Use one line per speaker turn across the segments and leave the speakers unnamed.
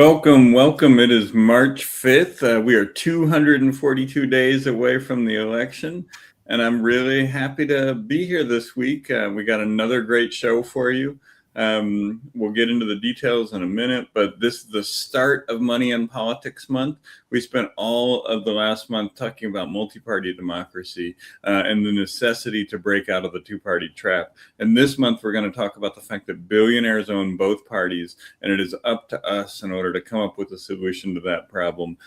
Welcome, welcome. It is March 5th. We are 242 days away from the election, and I'm really happy to be here this week. We got another great show for you. We'll get into the details in a minute, but this is the start of Money and Politics Month. We spent all of the last month talking about multi-party democracy and the necessity to break out of the two-party trap. And this month, we're going to talk about the fact that billionaires own both parties, and it is up to us in order to come up with a solution to that problem.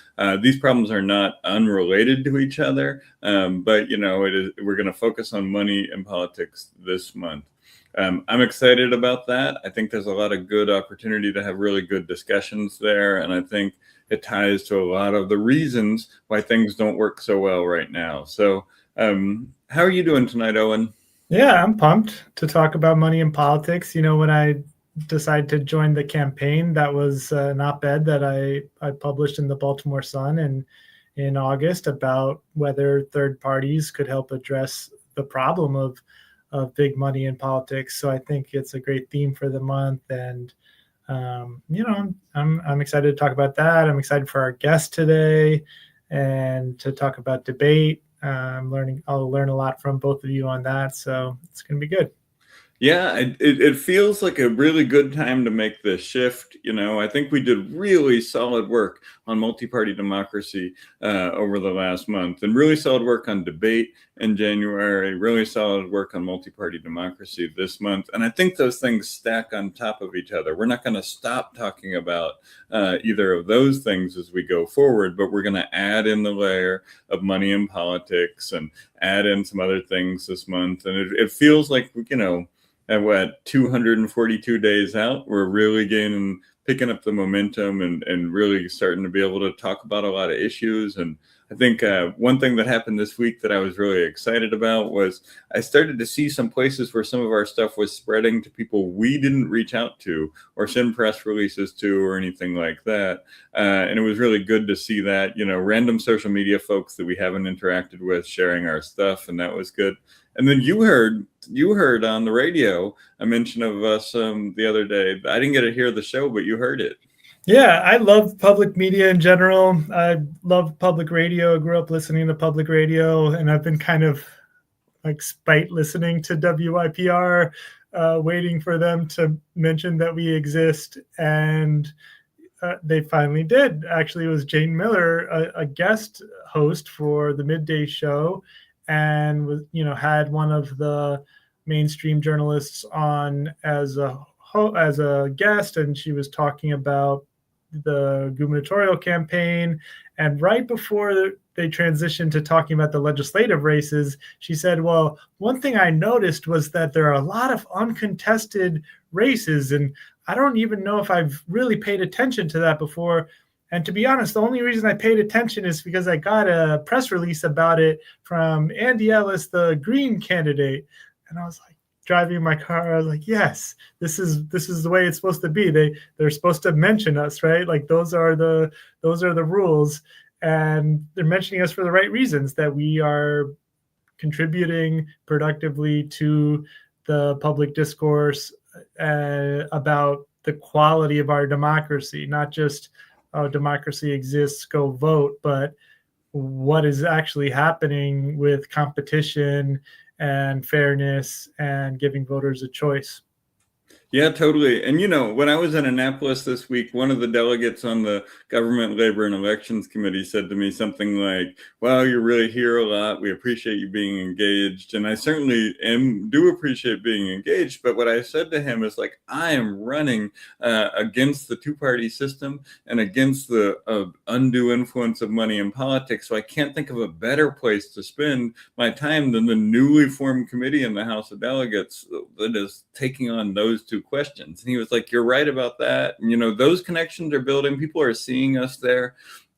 These problems are not unrelated to each other, but we're going to focus on money and politics this month. I'm excited about that. I think there's a lot of good opportunity to have really good discussions there. And I think it ties to a lot of the reasons why things don't work so well right now. So how are you doing tonight, Owen?
Yeah, I'm pumped to talk about money and politics. You know, when I decided to join the campaign, that was an op-ed that I published in the Baltimore Sun in August about whether third parties could help address the problem of big money in politics. So I think it's a great theme for the month, and I'm excited to talk about that. I'm excited for our guest today and to talk about debate. I'll learn a lot from both of you on that, so it's going to be good.
Yeah, it feels like a really good time to make this shift. I think we did really solid work on multi-party democracy over the last month, and really solid work on debate in January, really solid work on multi-party democracy this month. And I think those things stack on top of each other. We're not going to stop talking about either of those things as we go forward, but we're going to add in the layer of money and politics and add in some other things this month. And it feels like, at 242 days out, we're really picking up the momentum and really starting to be able to talk about a lot of issues. And I think one thing that happened this week that I was really excited about was I started to see some places where some of our stuff was spreading to people we didn't reach out to or send press releases to or anything like that. And it was really good to see that, random social media folks that we haven't interacted with sharing our stuff. And that was good. And then you heard on the radio a mention of us the other day. I didn't get to hear the show, but you heard it.
Yeah, I love public media in general. I love public radio. I grew up listening to public radio, and I've been kind of like spite listening to WIPR, waiting for them to mention that we exist. And they finally did. Actually, it was Jane Miller, a guest host for the midday show, and was had one of the mainstream journalists on as a guest, and she was talking about the gubernatorial campaign. And right before they transitioned to talking about the legislative races, she said, well, one thing I noticed was that there are a lot of uncontested races, and I don't even know if I've really paid attention to that before. And to be honest, the only reason I paid attention is because I got a press release about it from Andy Ellis, the Green candidate. And I was like, driving my car, I was like, yes, this is the way it's supposed to be. They're supposed to mention us, right? Like those are the rules. And they're mentioning us for the right reasons, that we are contributing productively to the public discourse about the quality of our democracy, not just democracy exists, go vote, but what is actually happening with competition and fairness and giving voters a choice.
Yeah, totally. And, when I was in Annapolis this week, one of the delegates on the Government, Labor, and Elections Committee said to me something like, well, you're really here a lot. We appreciate you being engaged. And I certainly do appreciate being engaged. But what I said to him is like, I am running against the two-party system and against the undue influence of money in politics. So I can't think of a better place to spend my time than the newly formed committee in the House of Delegates that is taking on those two questions. And he was like, you're right about that. And, those connections are building. People are seeing us there.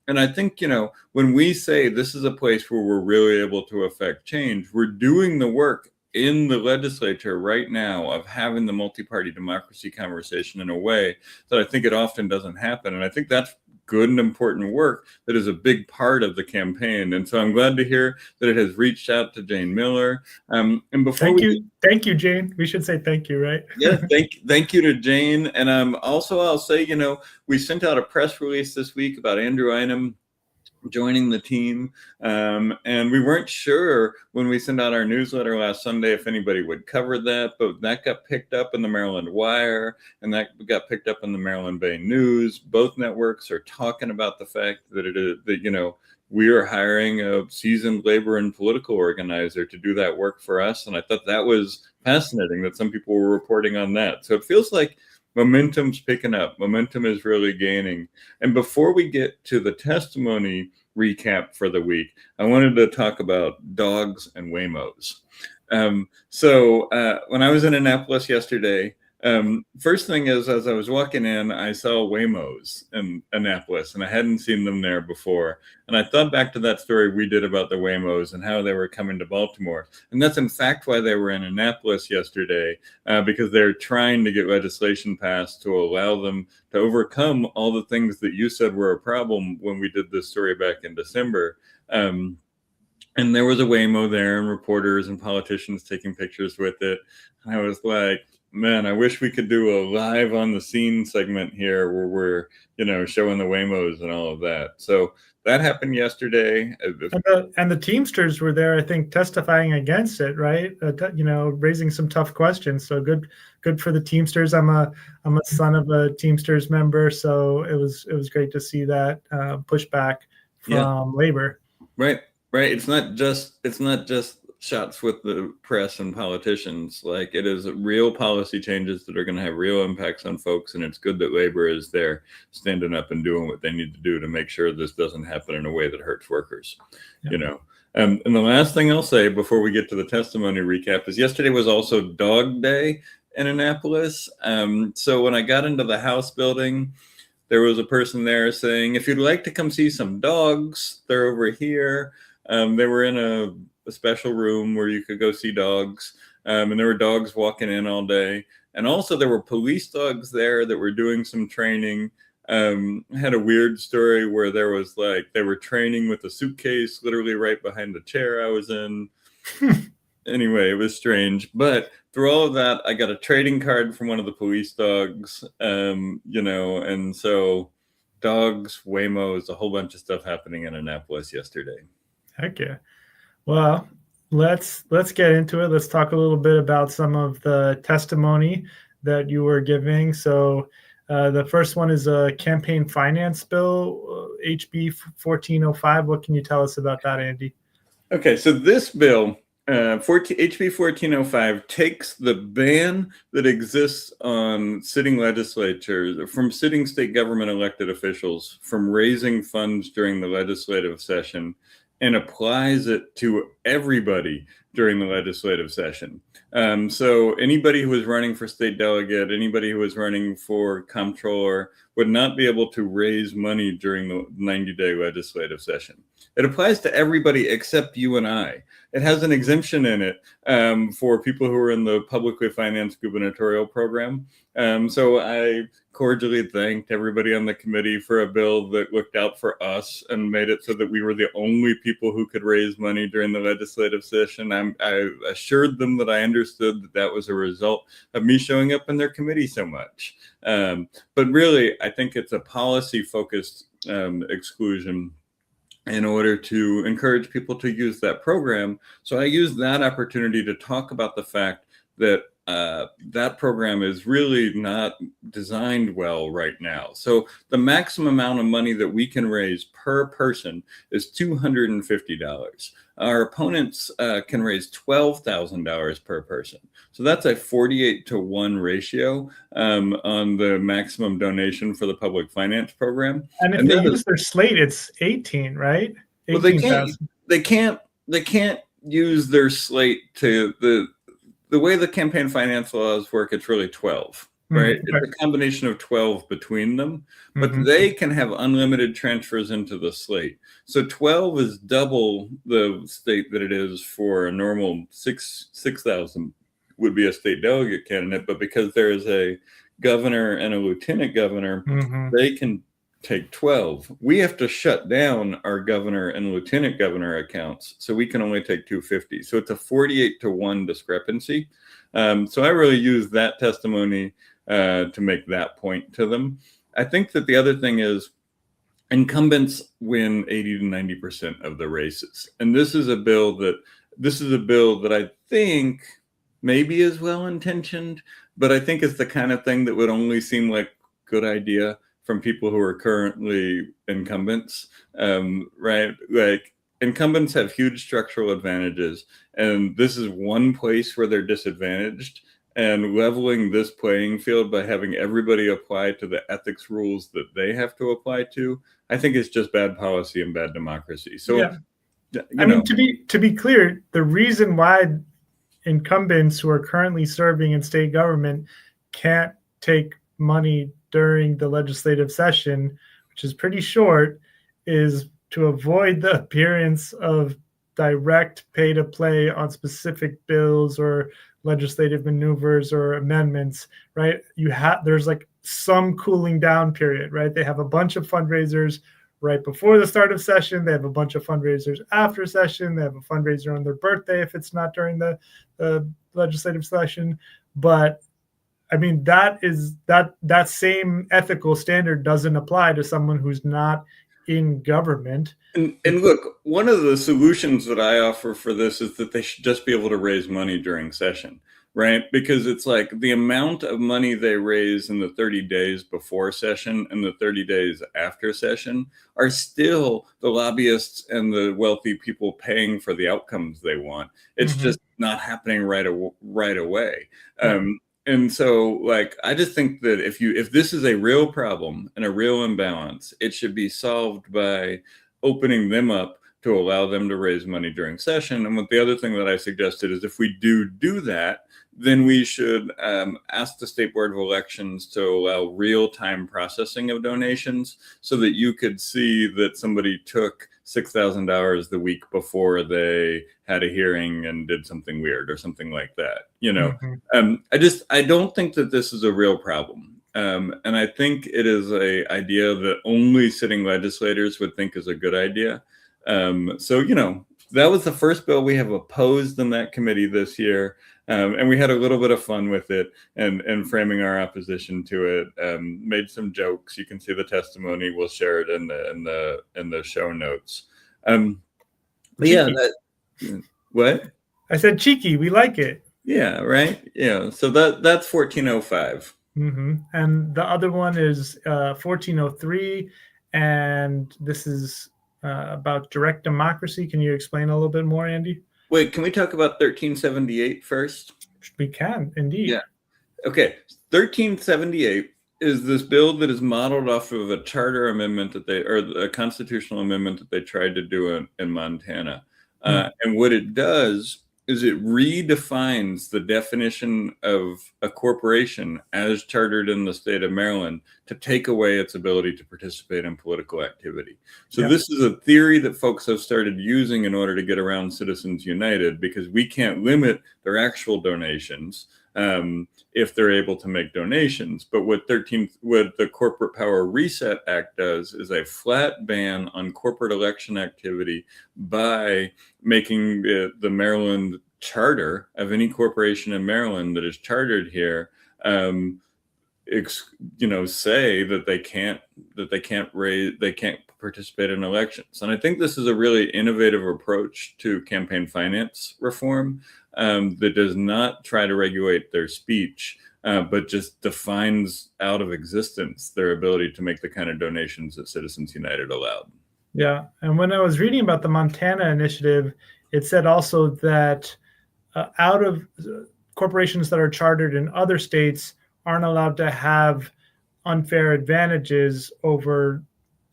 And I think, when we say this is a place where we're really able to affect change, we're doing the work in the legislature right now of having the multi-party democracy conversation in a way that I think it often doesn't happen. And I think that's good and important work that is a big part of the campaign. And so I'm glad to hear that it has reached out to Jane Miller. And before
thank you, Jane. We should say thank you, right?
Yeah, thank you to Jane. And also I'll say, we sent out a press release this week about Andrew Einem joining the team. And we weren't sure when we sent out our newsletter last Sunday if anybody would cover that, but that got picked up in the Maryland Wire and that got picked up in the Maryland Bay News. Both networks are talking about the fact that we are hiring a seasoned labor and political organizer to do that work for us. And I thought that was fascinating that some people were reporting on that. So it feels like momentum's picking up. Momentum is really gaining. And before we get to the testimony recap for the week, I wanted to talk about dogs and Waymos. So when I was in Annapolis yesterday, first thing is, as I was walking in, I saw Waymos in Annapolis, and I hadn't seen them there before. And I thought back to that story we did about the Waymos and how they were coming to Baltimore. And that's in fact why they were in Annapolis yesterday, because they're trying to get legislation passed to allow them to overcome all the things that you said were a problem when we did this story back in December. And there was a Waymo there and reporters and politicians taking pictures with it. And I was like, man, I wish we could do a live on the scene segment here where we're, showing the Waymos and all of that. So that happened yesterday.
And the Teamsters were there, I think, testifying against it, right? Raising some tough questions. So good for the Teamsters. I'm a son of a Teamsters member, so it was great to see that pushback from labor.
Right. It's not just shots with the press and politicians. Like, it is real policy changes that are going to have real impacts on folks, and it's good that labor is there standing up and doing what they need to do to make sure this doesn't happen in a way that hurts workers. And the last thing I'll say before we get to the testimony recap is yesterday was also Dog Day in Annapolis. So when I got into the House building, there was a person there saying, if you'd like to come see some dogs, they're over here. They were in a special room where you could go see dogs. And there were dogs walking in all day. And also there were police dogs there that were doing some training. Had a weird story where there was they were training with a suitcase literally right behind the chair I was in. Anyway, it was strange. But through all of that, I got a trading card from one of the police dogs, and so dogs, Waymos, a whole bunch of stuff happening in Annapolis yesterday.
Heck yeah. Well, let's get into it. Let's talk a little bit about some of the testimony that you were giving. So the first one is a campaign finance bill, HB 1405. What can you tell us about that, Andy?
Okay, so this bill, HB 1405, takes the ban that exists on sitting legislatures, from sitting state government elected officials, from raising funds during the legislative session, and applies it to everybody during the legislative session. So anybody who was running for state delegate, anybody who was running for comptroller would not be able to raise money during the 90-day legislative session. It applies to everybody except you and I. It has an exemption in it for people who are in the publicly financed gubernatorial program. So I cordially thanked everybody on the committee for a bill that looked out for us and made it so that we were the only people who could raise money during the legislative session. I assured them that I understood that was a result of me showing up in their committee so much. But really, I think it's a policy-focused exclusion in order to encourage people to use that program. So I used that opportunity to talk about the fact that that program is really not designed well right now. So the maximum amount of money that we can raise per person is $250. Our opponents can raise $12,000 per person. So that's a 48-to-1 ratio on the maximum donation for the public finance program.
And if they use their slate, it's 18, right? 18,
well, they can't use their slate to the way the campaign finance laws work. It's really 12. Right. It's a combination of 12 between them, but they can have unlimited transfers into the slate. So 12 is double the state that it is for a normal 6,000 would be a state delegate candidate. But because there is a governor and a lieutenant governor, they can take 12. We have to shut down our governor and lieutenant governor accounts, so we can only take 250. So it's a 48-to-1 discrepancy. So I really use that testimony to make that point to them. I think that the other thing is incumbents win 80 to 90% of the races. And this is a bill that I think maybe is well-intentioned, but I think it's the kind of thing that would only seem like a good idea from people who are currently incumbents, right? Like, incumbents have huge structural advantages, and this is one place where they're disadvantaged. And leveling this playing field by having everybody apply to the ethics rules that they have to apply to, I think it's just bad policy and bad democracy. So,
yeah. I mean, to be clear, the reason why incumbents who are currently serving in state government can't take money during the legislative session, which is pretty short, is to avoid the appearance of direct pay to play on specific bills or legislative maneuvers or amendments, right? There's like some cooling down period, right? They have a bunch of fundraisers right before the start of session. They have a bunch of fundraisers after session. They have a fundraiser on their birthday if it's not during the legislative session. But I mean, that same ethical standard doesn't apply to someone who's not in government.
And look, one of the solutions that I offer for this is that they should just be able to raise money during session, right? Because it's like the amount of money they raise in the 30 days before session and the 30 days after session are still the lobbyists and the wealthy people paying for the outcomes they want. It's just not happening right away. And so, like, I just think that if this is a real problem and a real imbalance, it should be solved by opening them up to allow them to raise money during session. And what the other thing that I suggested is if we do that, then we should ask the State Board of Elections to allow real-time processing of donations so that you could see that somebody took $6,000 the week before they had a hearing and did something weird or something like that. You know, I don't think that this is a real problem. And I think it is a idea that only sitting legislators would think is a good idea. So, you know, that was the first bill we have opposed in that committee this year. And we had a little bit of fun with it and framing our opposition to it. Made some jokes. You can see the testimony. We'll share it in the show notes. But yeah, what?
I said cheeky. We like it.
Yeah, right. Yeah. So that's 1405.
And the other one is 1403, and this is about direct democracy. Can you explain a little bit more, Andy?
Wait, can we talk about 1378 first?
We can, indeed.
Yeah. Okay. 1378 is this bill that is modeled off of a charter amendment or a constitutional amendment that they tried to do in Montana. And what it does is it redefines the definition of a corporation as chartered in the state of Maryland to take away its ability to participate in political activity. So this is a theory that folks have started using in order to get around Citizens United, because we can't limit their actual donations if they're able to make donations. But what the Corporate Power Reset Act does is a flat ban on corporate election activity by making the Maryland charter of any corporation in Maryland that is chartered here, say that they can't participate in elections. And I think this is a really innovative approach to campaign finance reform that does not try to regulate their speech, but just defines out of existence their ability to make the kind of donations that Citizens United allowed.
Yeah. And when I was reading about the Montana initiative, it said also that out of corporations that are chartered in other states aren't allowed to have unfair advantages over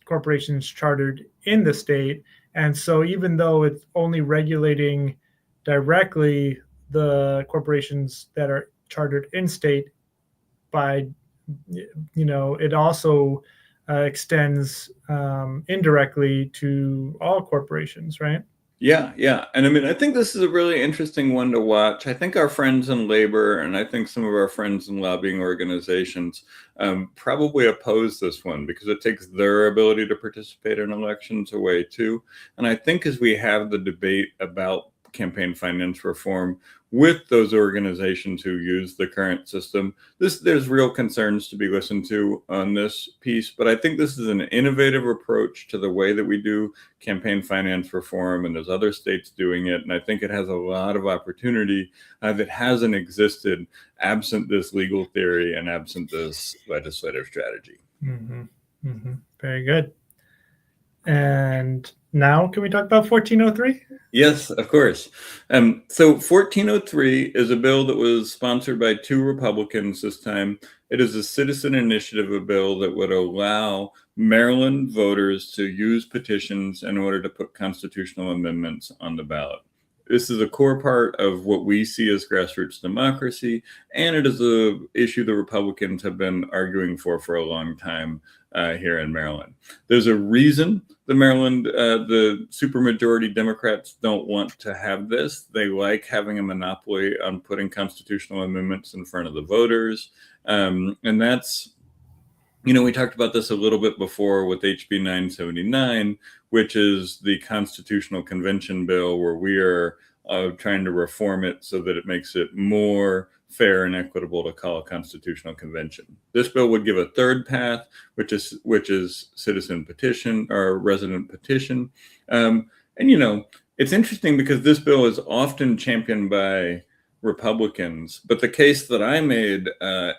corporations chartered in the state. And so even though it's only regulating directly the corporations that are chartered in state, by, it also extends indirectly to all corporations, right?
Yeah. And I mean, I think this is a really interesting one to watch. I think our friends in labor and I think some of our friends in lobbying organizations probably oppose this one because it takes their ability to participate in elections away too. And I think as we have the debate about campaign finance reform with those organizations who use the current system, there's real concerns to be listened to on this piece. But I think this is an innovative approach to the way that we do campaign finance reform, and there's other states doing it. And I think it has a lot of opportunity that hasn't existed absent this legal theory and absent this legislative strategy.
Very good. And now can we talk about 1403?
Yes, of course. So 1403 is a bill that was sponsored by 2 Republicans this time. It is a citizen initiative, a bill that would allow Maryland voters to use petitions in order to put constitutional amendments on the ballot. This is a core part of what we see as grassroots democracy, and it is an issue the Republicans have been arguing for a long time here in Maryland. There's a reason the supermajority Democrats don't want to have this. They like having a monopoly on putting constitutional amendments in front of the voters. And that's, we talked about this a little bit before with HB 979, which is the Constitutional Convention bill where we are trying to reform it so that it makes it more fair and equitable to call a constitutional convention. This bill would give a third path, which is citizen petition or resident petition. And it's interesting because this bill is often championed by Republicans, but the case that I made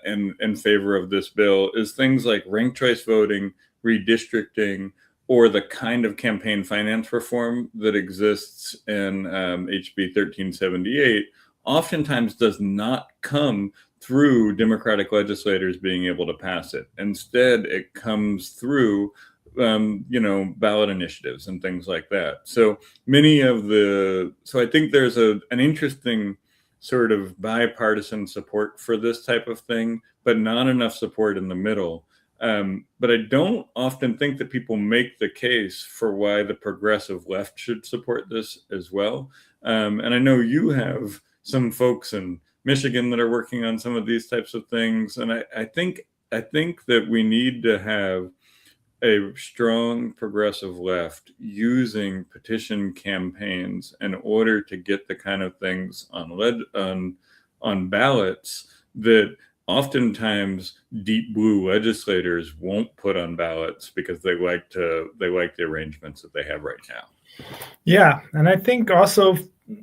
in favor of this bill is things like ranked choice voting, redistricting, or the kind of campaign finance reform that exists in HB 1378 oftentimes does not come through Democratic legislators being able to pass it. Instead, it comes through ballot initiatives and things like that. So I think there's an interesting sort of bipartisan support for this type of thing, but not enough support in the middle. But I don't often think that people make the case for why the progressive left should support this as well. And I know you have some folks in Michigan that are working on some of these types of things. And I think that we need to have a strong progressive left using petition campaigns in order to get the kind of things on ballots that oftentimes deep blue legislators won't put on ballots because they like the arrangements that they have right now.
Yeah, and I think also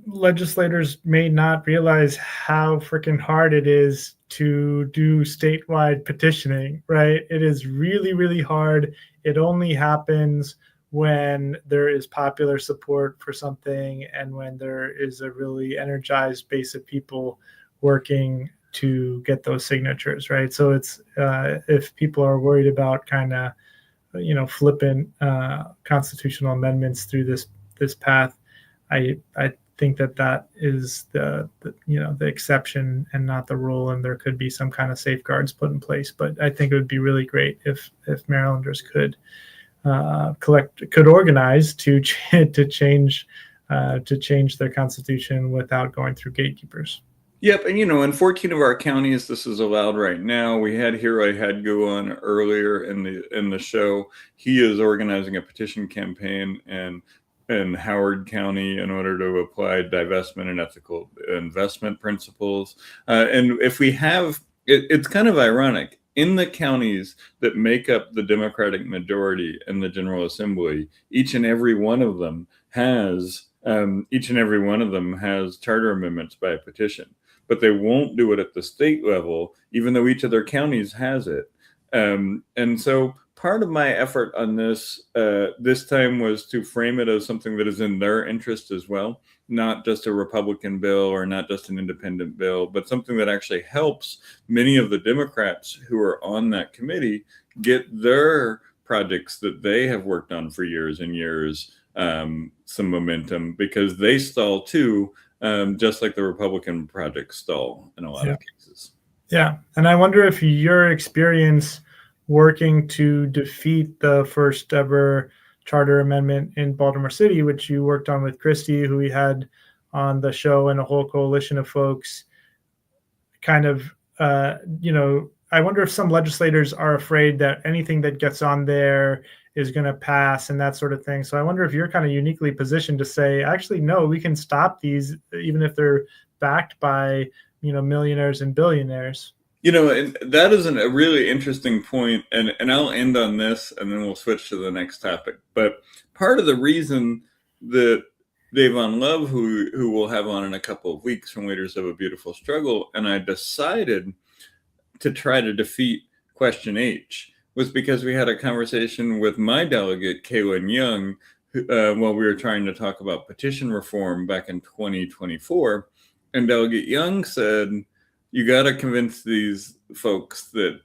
legislators may not realize how freaking hard it is to do statewide petitioning, right? It is really, really hard. It only happens when there is popular support for something and when there is a really energized base of people working to get those signatures, right? So it's if people are worried about kind of, flippant constitutional amendments through this path, I think that is the exception and not the rule, and there could be some kind of safeguards put in place. But I think it would be really great if Marylanders could organize to change their constitution without going through gatekeepers.
Yep, and in 14 of our counties, this is allowed right now. We had Hiro Hadgu on earlier in the show. He is organizing a petition campaign in Howard County in order to apply divestment and ethical investment principles. And if we have, it's kind of ironic. In the counties that make up the Democratic majority in the General Assembly, each and every one of them has charter amendments by petition. But they won't do it at the state level, even though each of their counties has it. And so part of my effort on this time was to frame it as something that is in their interest as well, not just a Republican bill or not just an independent bill, but something that actually helps many of the Democrats who are on that committee get their projects that they have worked on for years and years some momentum, because they stall too. Just like the Republican projects stall in a lot of cases.
Yeah. And I wonder if your experience working to defeat the first ever charter amendment in Baltimore City, which you worked on with Christy, who we had on the show, and a whole coalition of folks. Kind of, I wonder if some legislators are afraid that anything that gets on there is going to pass and that sort of thing. So I wonder if you're kind of uniquely positioned to say, actually, no, we can stop these, even if they're backed by, millionaires and billionaires.
And that is a really interesting point, and I'll end on this, and then we'll switch to the next topic. But part of the reason that Davon Love, who we'll have on in a couple of weeks from Leaders of a Beautiful Struggle, and I decided to try to defeat Question H was because we had a conversation with my delegate, Kaylin Young, while we were trying to talk about petition reform back in 2024. And Delegate Young said, you got to convince these folks that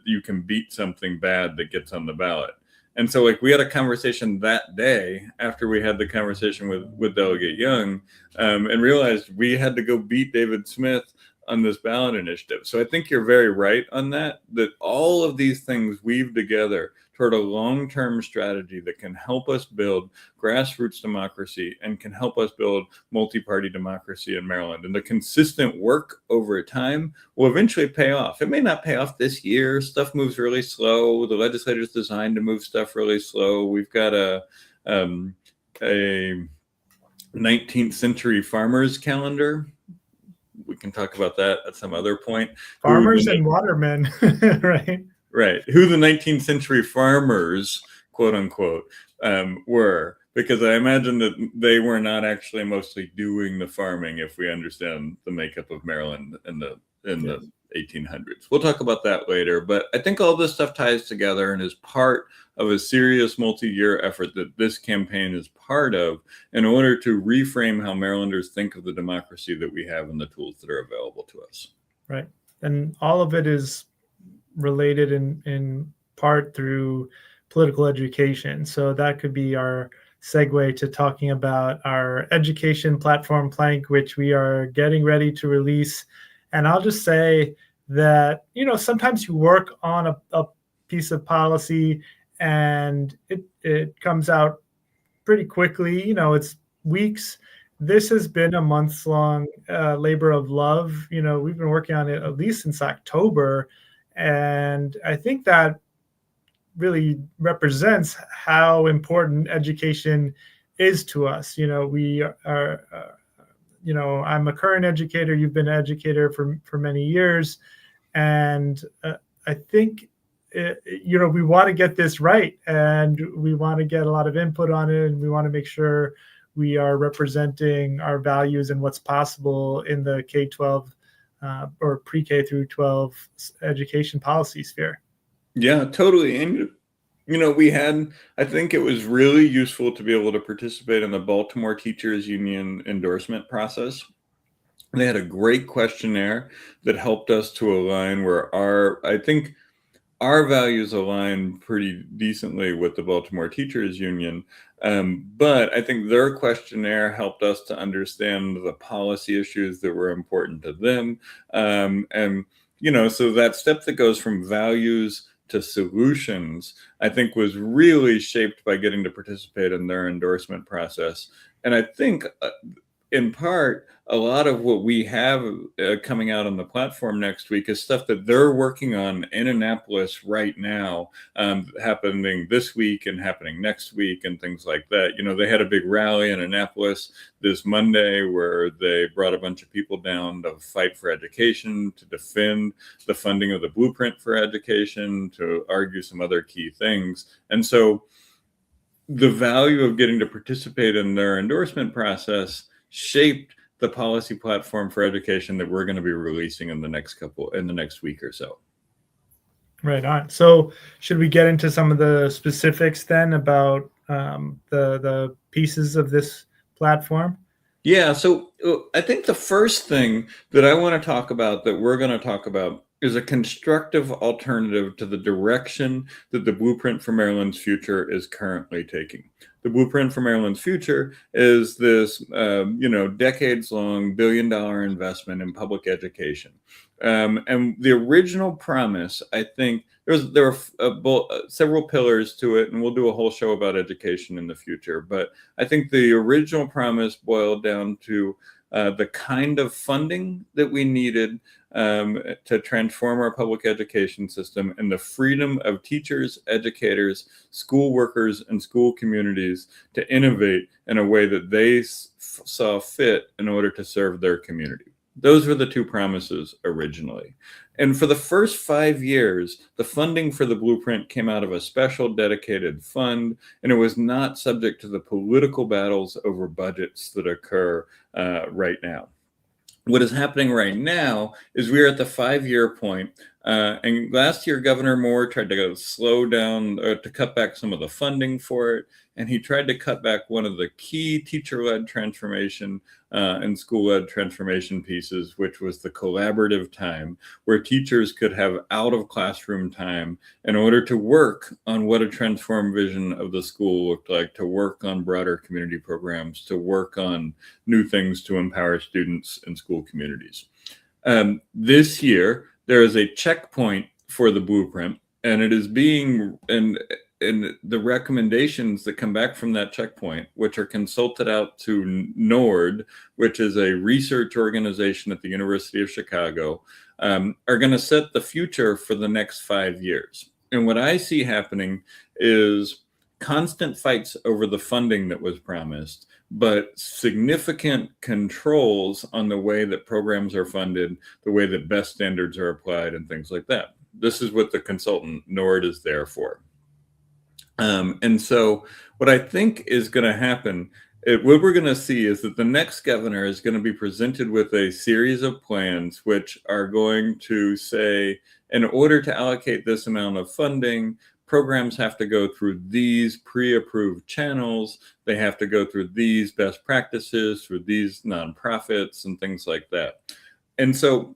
you can beat something bad that gets on the ballot. And so we had a conversation that day after we had the conversation with Delegate Young, and realized we had to go beat David Smith on this ballot initiative. So I think you're very right on that all of these things weave together toward a long-term strategy that can help us build grassroots democracy and can help us build multi-party democracy in Maryland. And the consistent work over time will eventually pay off. It may not pay off this year. Stuff moves really slow. The legislature's designed to move stuff really slow. We've got a 19th century farmers calendar. We can talk about that at some other point.
Farmers and watermen, right?
Right. Who the 19th century farmers, quote unquote, were, because I imagine that they were not actually mostly doing the farming, if we understand the makeup of Maryland in the 1800s. We'll talk about that later. But I think all this stuff ties together and is part of a serious multi-year effort that this campaign is part of in order to reframe how Marylanders think of the democracy that we have and the tools that are available to us.
Right. And all of it is related in part through political education. So that could be our segue to talking about our education platform plank, which we are getting ready to release. And I'll just say that, sometimes you work on a piece of policy and it comes out pretty quickly. It's weeks. This has been a months-long labor of love. We've been working on it at least since October. And I think that really represents how important education is to us. We are, I'm a current educator. You've been an educator for many years. And I think, we want to get this right. And we want to get a lot of input on it. And we want to make sure we are representing our values and what's possible in the K-12 or pre-K through 12 education policy sphere.
Yeah, totally. And, I think it was really useful to be able to participate in the Baltimore Teachers Union endorsement process. They had a great questionnaire that helped us to align where I think our values align pretty decently with the Baltimore Teachers Union. But I think their questionnaire helped us to understand the policy issues that were important to them. So that step that goes from values to solutions, I think was really shaped by getting to participate in their endorsement process. And I think in part, a lot of what we have coming out on the platform next week is stuff that they're working on in Annapolis right now, happening this week and happening next week and things like that. They had a big rally in Annapolis this Monday where they brought a bunch of people down to fight for education, to defend the funding of the blueprint for education, to argue some other key things. And so the value of getting to participate in their endorsement process shaped the policy platform for education that we're going to be releasing in the next week or so.
Right on. So should we get into some of the specifics then about the pieces of this platform?
Yeah. So I think the first thing that I want to talk about, that we're going to talk about, is a constructive alternative to the direction that the Blueprint for Maryland's Future is currently taking. The Blueprint for Maryland's Future is this, decades-long billion-dollar investment in public education. And the original promise, I think, there are several pillars to it, and we'll do a whole show about education in the future. But I think the original promise boiled down to the kind of funding that we needed to transform our public education system, and the freedom of teachers, educators, school workers, and school communities to innovate in a way that they saw fit in order to serve their community. Those were the two promises originally. And for the first 5 years, the funding for the Blueprint came out of a special dedicated fund, and it was not subject to the political battles over budgets that occur right now. What is happening right now is we're at the 5-year point. And last year, Governor Moore tried to slow down, to cut back some of the funding for it. And he tried to cut back one of the key teacher-led transformation and school-led transformation pieces, which was the collaborative time, where teachers could have out-of-classroom time in order to work on what a transformed vision of the school looked like, to work on broader community programs, to work on new things to empower students and school communities. This year, there is a checkpoint for the Blueprint, and it is being, and the recommendations that come back from that checkpoint, which are consulted out to NORD, which is a research organization at the University of Chicago, are going to set the future for the next 5 years. And what I see happening is constant fights over the funding that was promised, but significant controls on the way that programs are funded, the way that best standards are applied, and things like that. This is what the consultant NORD is there for. And so what I think is going to happen, what we're going to see is that the next governor is going to be presented with a series of plans which are going to say, in order to allocate this amount of funding, programs have to go through these pre-approved channels. They have to go through these best practices, through these nonprofits and things like that. And so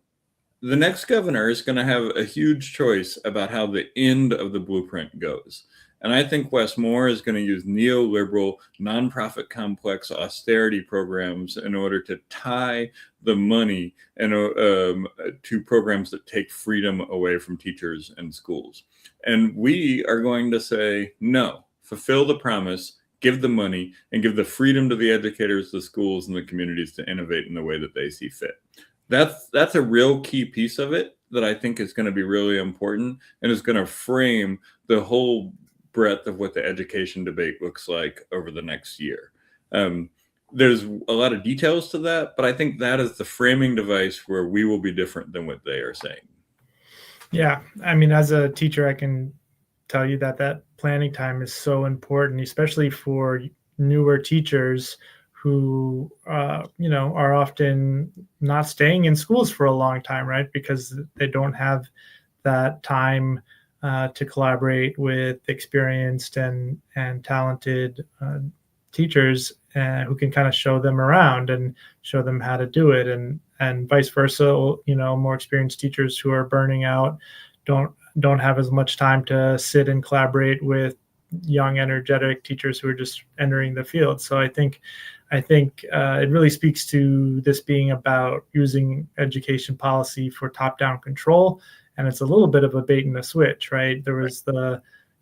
the next governor is going to have a huge choice about how the end of the Blueprint goes. And I think Wes Moore is going to use neoliberal, nonprofit complex austerity programs in order to tie the money and to programs that take freedom away from teachers and schools. And we are going to say, no, fulfill the promise, give the money, and give the freedom to the educators, the schools, and the communities to innovate in the way that they see fit. That's a real key piece of it that I think is going to be really important and is going to frame the whole breadth of what the education debate looks like over the next year. There's a lot of details to that, but I think that is the framing device where we will be different than what they are saying.
Yeah, I mean, as a teacher, I can tell you that planning time is so important, especially for newer teachers who, are often not staying in schools for a long time, right? Because they don't have that time to collaborate with experienced and talented teachers who can kind of show them around and show them how to do it, and vice versa. More experienced teachers who are burning out don't have as much time to sit and collaborate with young, energetic teachers who are just entering the field. So I think it really speaks to this being about using education policy for top-down control. And it's a little bit of a bait and a switch, right? There was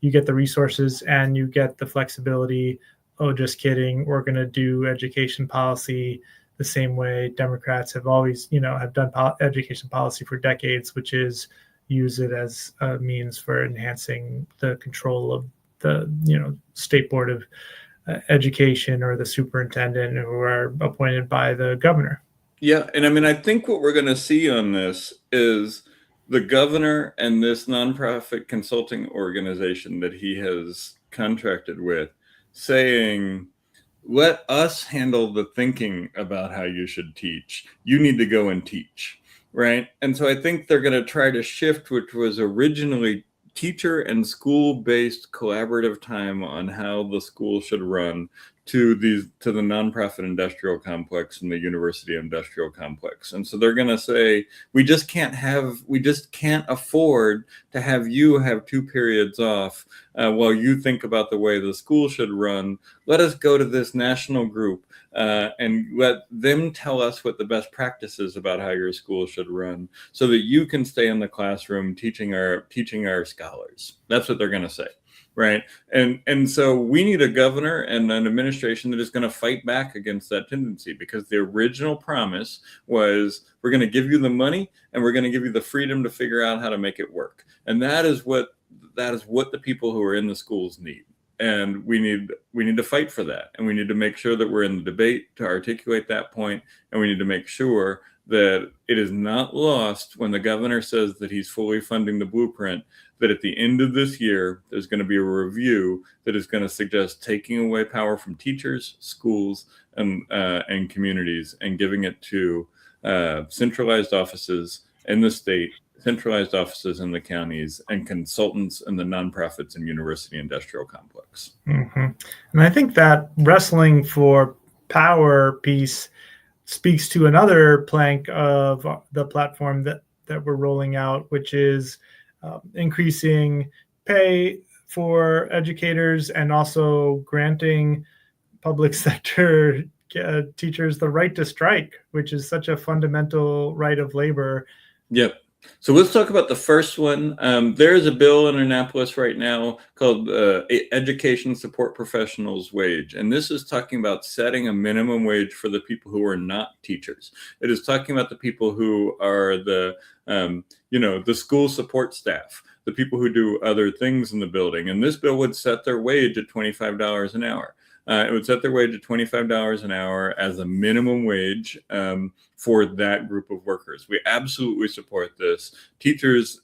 you get the resources and you get the flexibility. Oh, just kidding. We're going to do education policy the same way Democrats have always, have done education policy for decades, which is use it as a means for enhancing the control of the, state board of education or the superintendent who are appointed by the governor.
Yeah. And I mean, I think what we're going to see on this is the governor and this nonprofit consulting organization that he has contracted with saying, let us handle the thinking about how you should teach. You need to go and teach, right? And so I think they're going to try to shift, which was originally teacher and school-based collaborative time on how the school should run, to the nonprofit industrial complex and the university industrial complex. And so they're going to say, we just can't afford to have you have 2 periods off while you think about the way the school should run. Let us go to this national group and let them tell us what the best practice is about how your school should run, so that you can stay in the classroom teaching our scholars. That's what they're going to say. Right. And so we need a governor and an administration that is going to fight back against that tendency, because the original promise was, we're going to give you the money and we're going to give you the freedom to figure out how to make it work. And that is what the people who are in the schools need. And we need to fight for that. And we need to make sure that we're in the debate to articulate that point. And we need to make sure that it is not lost when the governor says that he's fully funding the blueprint, that at the end of this year, there's going to be a review that is going to suggest taking away power from teachers, schools, and communities, and giving it to centralized offices in the state, centralized offices in the counties, and consultants in the nonprofits and university industrial complex.
Mm-hmm. And I think that wrestling for power piece speaks to another plank of the platform that we're rolling out, which is increasing pay for educators and also granting public sector teachers the right to strike, which is such a fundamental right of labor.
Yep. So let's talk about the first one. There is a bill in Annapolis right now called Education Support Professionals Wage. And this is talking about setting a minimum wage for the people who are not teachers. It is talking about the people who are the school support staff, the people who do other things in the building. And this bill would set their wage at $25 an hour. It would set their wage at $25 an hour as a minimum wage for that group of workers. We absolutely support this. Teachers,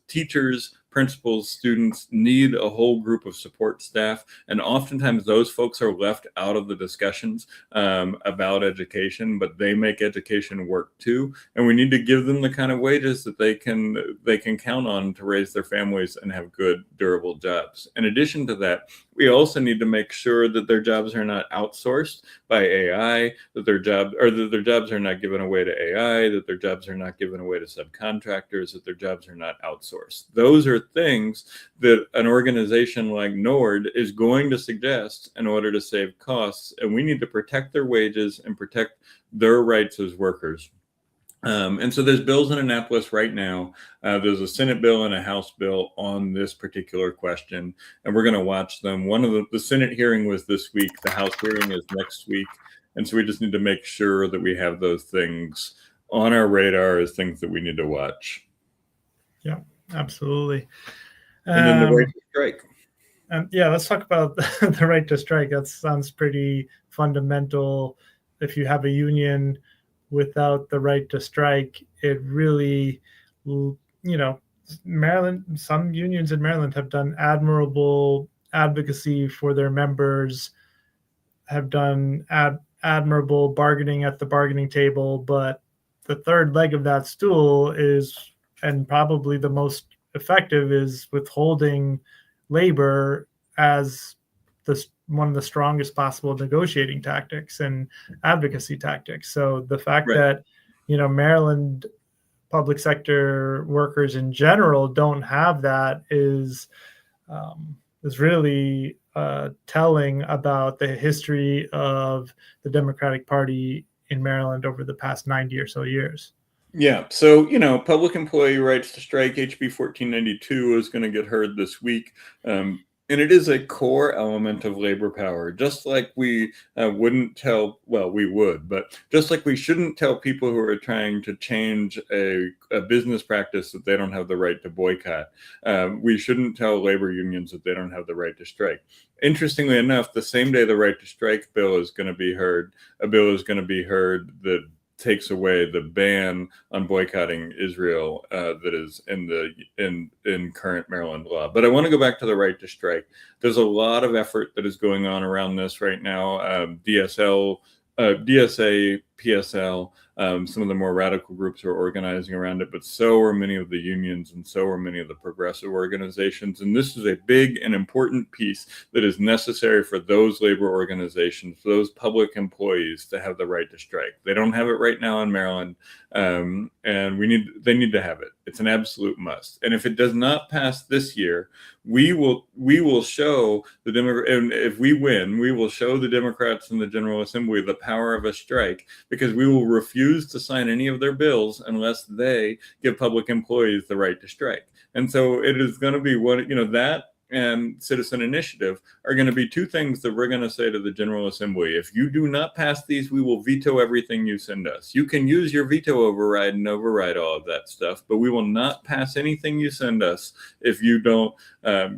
principals, students need a whole group of support staff, and oftentimes those folks are left out of the discussions about education, but they make education work too, and we need to give them the kind of wages that they can count on to raise their families and have good, durable jobs. In addition to that, we also need to make sure that their jobs are not outsourced by AI, that their jobs are not given away to AI, that their jobs are not given away to subcontractors, that their jobs are not outsourced. Those are things that an organization like NORD is going to suggest in order to save costs, and we need to protect their wages and protect their rights as workers. And so there's bills in Annapolis right now. There's a Senate bill and a House bill on this particular question, and we're going to watch them. One of the Senate hearing was this week. The House hearing is next week. And so we just need to make sure that we have those things on our radar as things that we need to watch.
Yeah, absolutely.
And then the right to strike.
Yeah, let's talk about the right to strike. That sounds pretty fundamental. If you have a union without the right to strike, it really, Maryland, some unions in Maryland have done admirable advocacy for their members, have done admirable bargaining at the bargaining table, but the third leg of that stool is, and probably the most effective, is withholding labor as one of the strongest possible negotiating tactics and advocacy tactics. So the fact that, Maryland public sector workers in general don't have that is really telling about the history of the Democratic Party in Maryland over the past 90 or so years.
Yeah. So, public employee rights to strike, HB 1492 is going to get heard this week. And it is a core element of labor power, just like we wouldn't tell, well, we would, but just like we shouldn't tell people who are trying to change a business practice that they don't have the right to boycott. We shouldn't tell labor unions that they don't have the right to strike. Interestingly enough, the same day the right to strike bill is going to be heard, a bill is going to be heard that takes away the ban on boycotting Israel that is in current Maryland law. But I want to go back to the right to strike. There's a lot of effort that is going on around this right now. DSA, PSL, Some of the more radical groups are organizing around it, but so are many of the unions and so are many of the progressive organizations. And this is a big and important piece that is necessary for those labor organizations, for those public employees to have the right to strike. They don't have it right now in Maryland, and they need to have it. It's an absolute must. And if it does not pass this year, we will show and if we win, we will show the Democrats in the General Assembly the power of a strike, because we will refuse to sign any of their bills unless they give public employees the right to strike. And so it is going to be that and citizen initiative are going to be two things that we're going to say to the General Assembly. If you do not pass these, we will veto everything you send us. You can use your veto override and override all of that stuff, but we will not pass anything you send us if you don't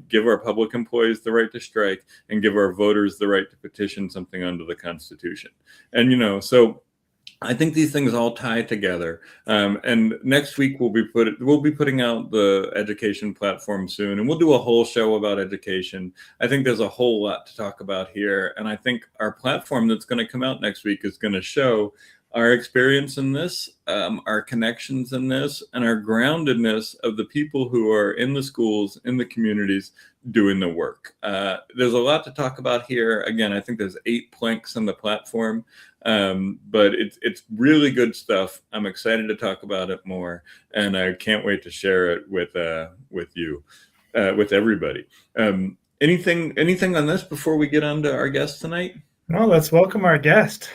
give our public employees the right to strike and give our voters the right to petition something under the Constitution. And, so I think these things all tie together. And next week we'll be putting out the education platform soon, and we'll do a whole show about education. I think there's a whole lot to talk about here, and I think our platform that's going to come out next week is going to show our experience in this, our connections in this, and our groundedness of the people who are in the schools, in the communities, doing the work. There's a lot to talk about here. Again, I think there's 8 planks on the platform, but it's really good stuff. I'm excited to talk about it more, and I can't wait to share it with you, with everybody. Anything on this before we get on to our guest tonight?
No, let's welcome our guest.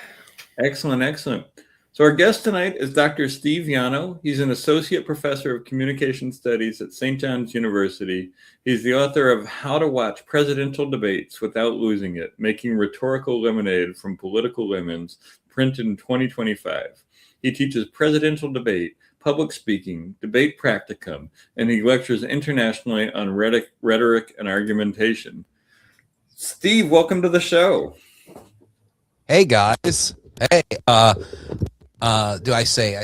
Excellent. So our guest tonight is Dr. Steve Llano. He's an associate professor of communication studies at St. John's University. He's the author of How to Watch Presidential Debates Without Losing It, Making Rhetorical Lemonade from Political Lemons, printed in 2025. He teaches presidential debate, public speaking, debate practicum, and he lectures internationally on rhetoric and argumentation. Steve, welcome to the show.
Hey guys. Hey, I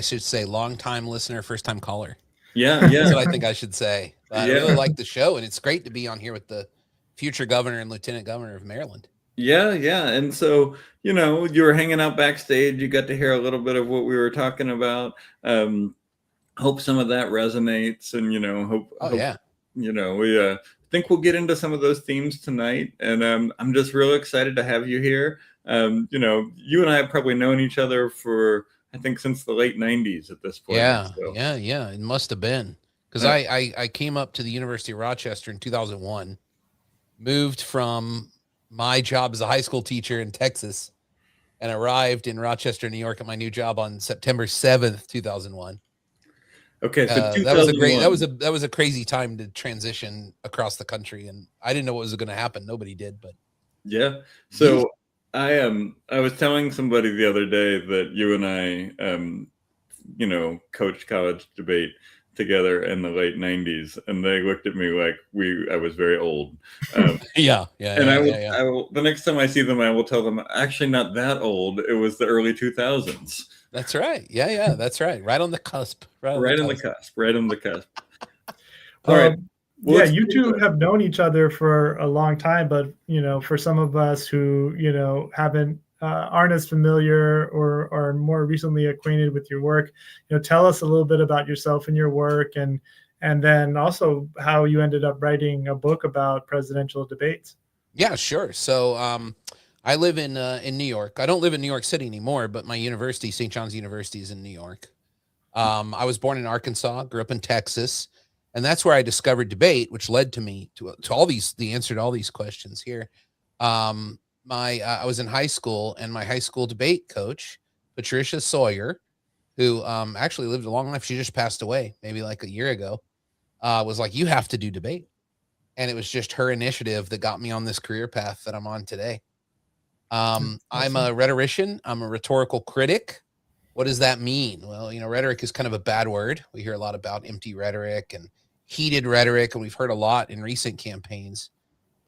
should say long-time listener, first-time caller.
Yeah.
That's what I think I should say. I really like the show, and it's great to be on here with the future governor and lieutenant governor of Maryland.
Yeah. And so, you were hanging out backstage. You got to hear a little bit of what we were talking about. Hope some of that resonates, and, we think we'll get into some of those themes tonight. And I'm just real excited to have you here. You and I have probably known each other for, I think, since the late 90s at this point.
Yeah. It must have been, because I came up to the University of Rochester in 2001, moved from my job as a high school teacher in Texas, and arrived in Rochester, New York at my new job on September 7th, 2001.
Okay, so
that was a crazy time to transition across the country, and I didn't know what was going to happen. Nobody did, but
yeah. So I was telling somebody the other day that you and I, coached college debate together in the late 90s, and they looked at me like I was very old.
Yeah.
I will, the next time I see them, I will tell them, actually not that old. It was the early 2000s.
That's right. Yeah, that's right. Right on the cusp.
Right on the cusp. All right.
Well, you two have known each other for a long time, but for some of us who aren't as familiar or are more recently acquainted with your work, tell us a little bit about yourself and your work, and then also how you ended up writing a book about presidential debates.
Yeah, sure. So I live in New York. I don't live in New York City anymore, but my university, St. John's University, is in New York. I was born in Arkansas, grew up in Texas, and that's where I discovered debate, which led to me to all the answer to all these questions here. I was in high school, and my high school debate coach, Patricia Sawyer, who actually lived a long life. She just passed away maybe like a year ago, was like, you have to do debate. And it was just her initiative that got me on this career path that I'm on today. I'm a rhetorician. I'm a rhetorical critic. What does that mean? Well, rhetoric is kind of a bad word. We hear a lot about empty rhetoric and heated rhetoric, and we've heard a lot in recent campaigns.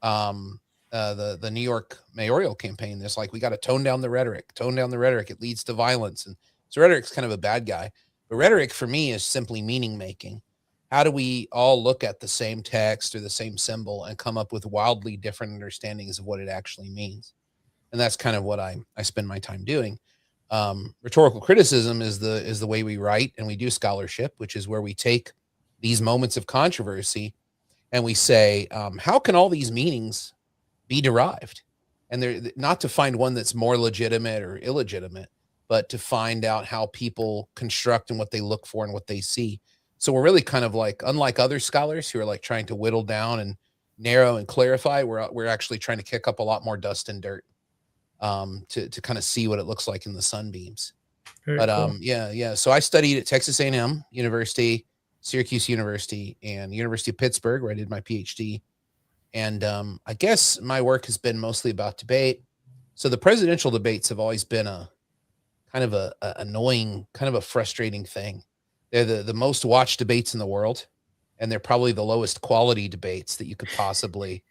The New York mayoral campaign, there's like, we got to tone down the rhetoric. It leads to violence. And so rhetoric's kind of a bad guy. But rhetoric for me is simply meaning making. How do we all look at the same text or the same symbol and come up with wildly different understandings of what it actually means? And that's kind of what I spend my time doing. Rhetorical criticism is the way we write and we do scholarship, which is where we take these moments of controversy and we say, how can all these meanings be derived? And they're not to find one that's more legitimate or illegitimate, but to find out how people construct and what they look for and what they see. So we're really kind of like, unlike other scholars who are like trying to whittle down and narrow and clarify, we're actually trying to kick up a lot more dust and dirt to kind of see what it looks like in the sunbeams.
Very cool.
Yeah. So I studied at Texas A&M University, Syracuse University, and University of Pittsburgh, where I did my PhD. And I guess my work has been mostly about debate. So the presidential debates have always been a kind of a annoying, kind of a frustrating thing. They're the most watched debates in the world, and they're probably the lowest quality debates that you could possibly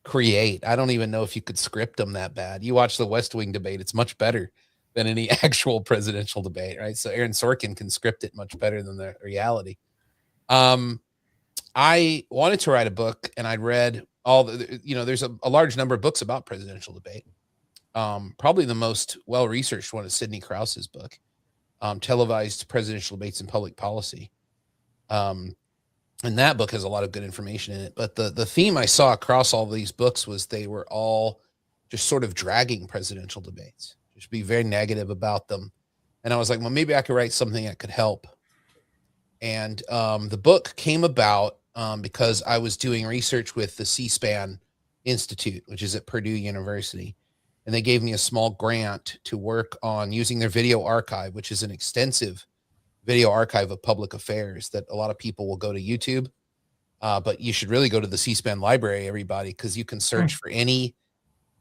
create. I don't even know if you could script them that bad. You watch the West Wing debate, it's much better than any actual presidential debate, right? So Aaron Sorkin can script it much better than the reality. I wanted to write a book, and I'd read all the, there's a large number of books about presidential debate. Probably the most well-researched one is Sidney Krause's book, Televised Presidential Debates in Public Policy. And that book has a lot of good information in it. But the theme I saw across all these books was they were all just sort of dragging presidential debates, just be very negative about them. And I was like, well, maybe I could write something that could help. And the book came about because I was doing research with the C-SPAN Institute, which is at Purdue University. And they gave me a small grant to work on using their video archive, which is an extensive video archive of public affairs that a lot of people will go to YouTube. But you should really go to the C-SPAN library, everybody, because you can search for any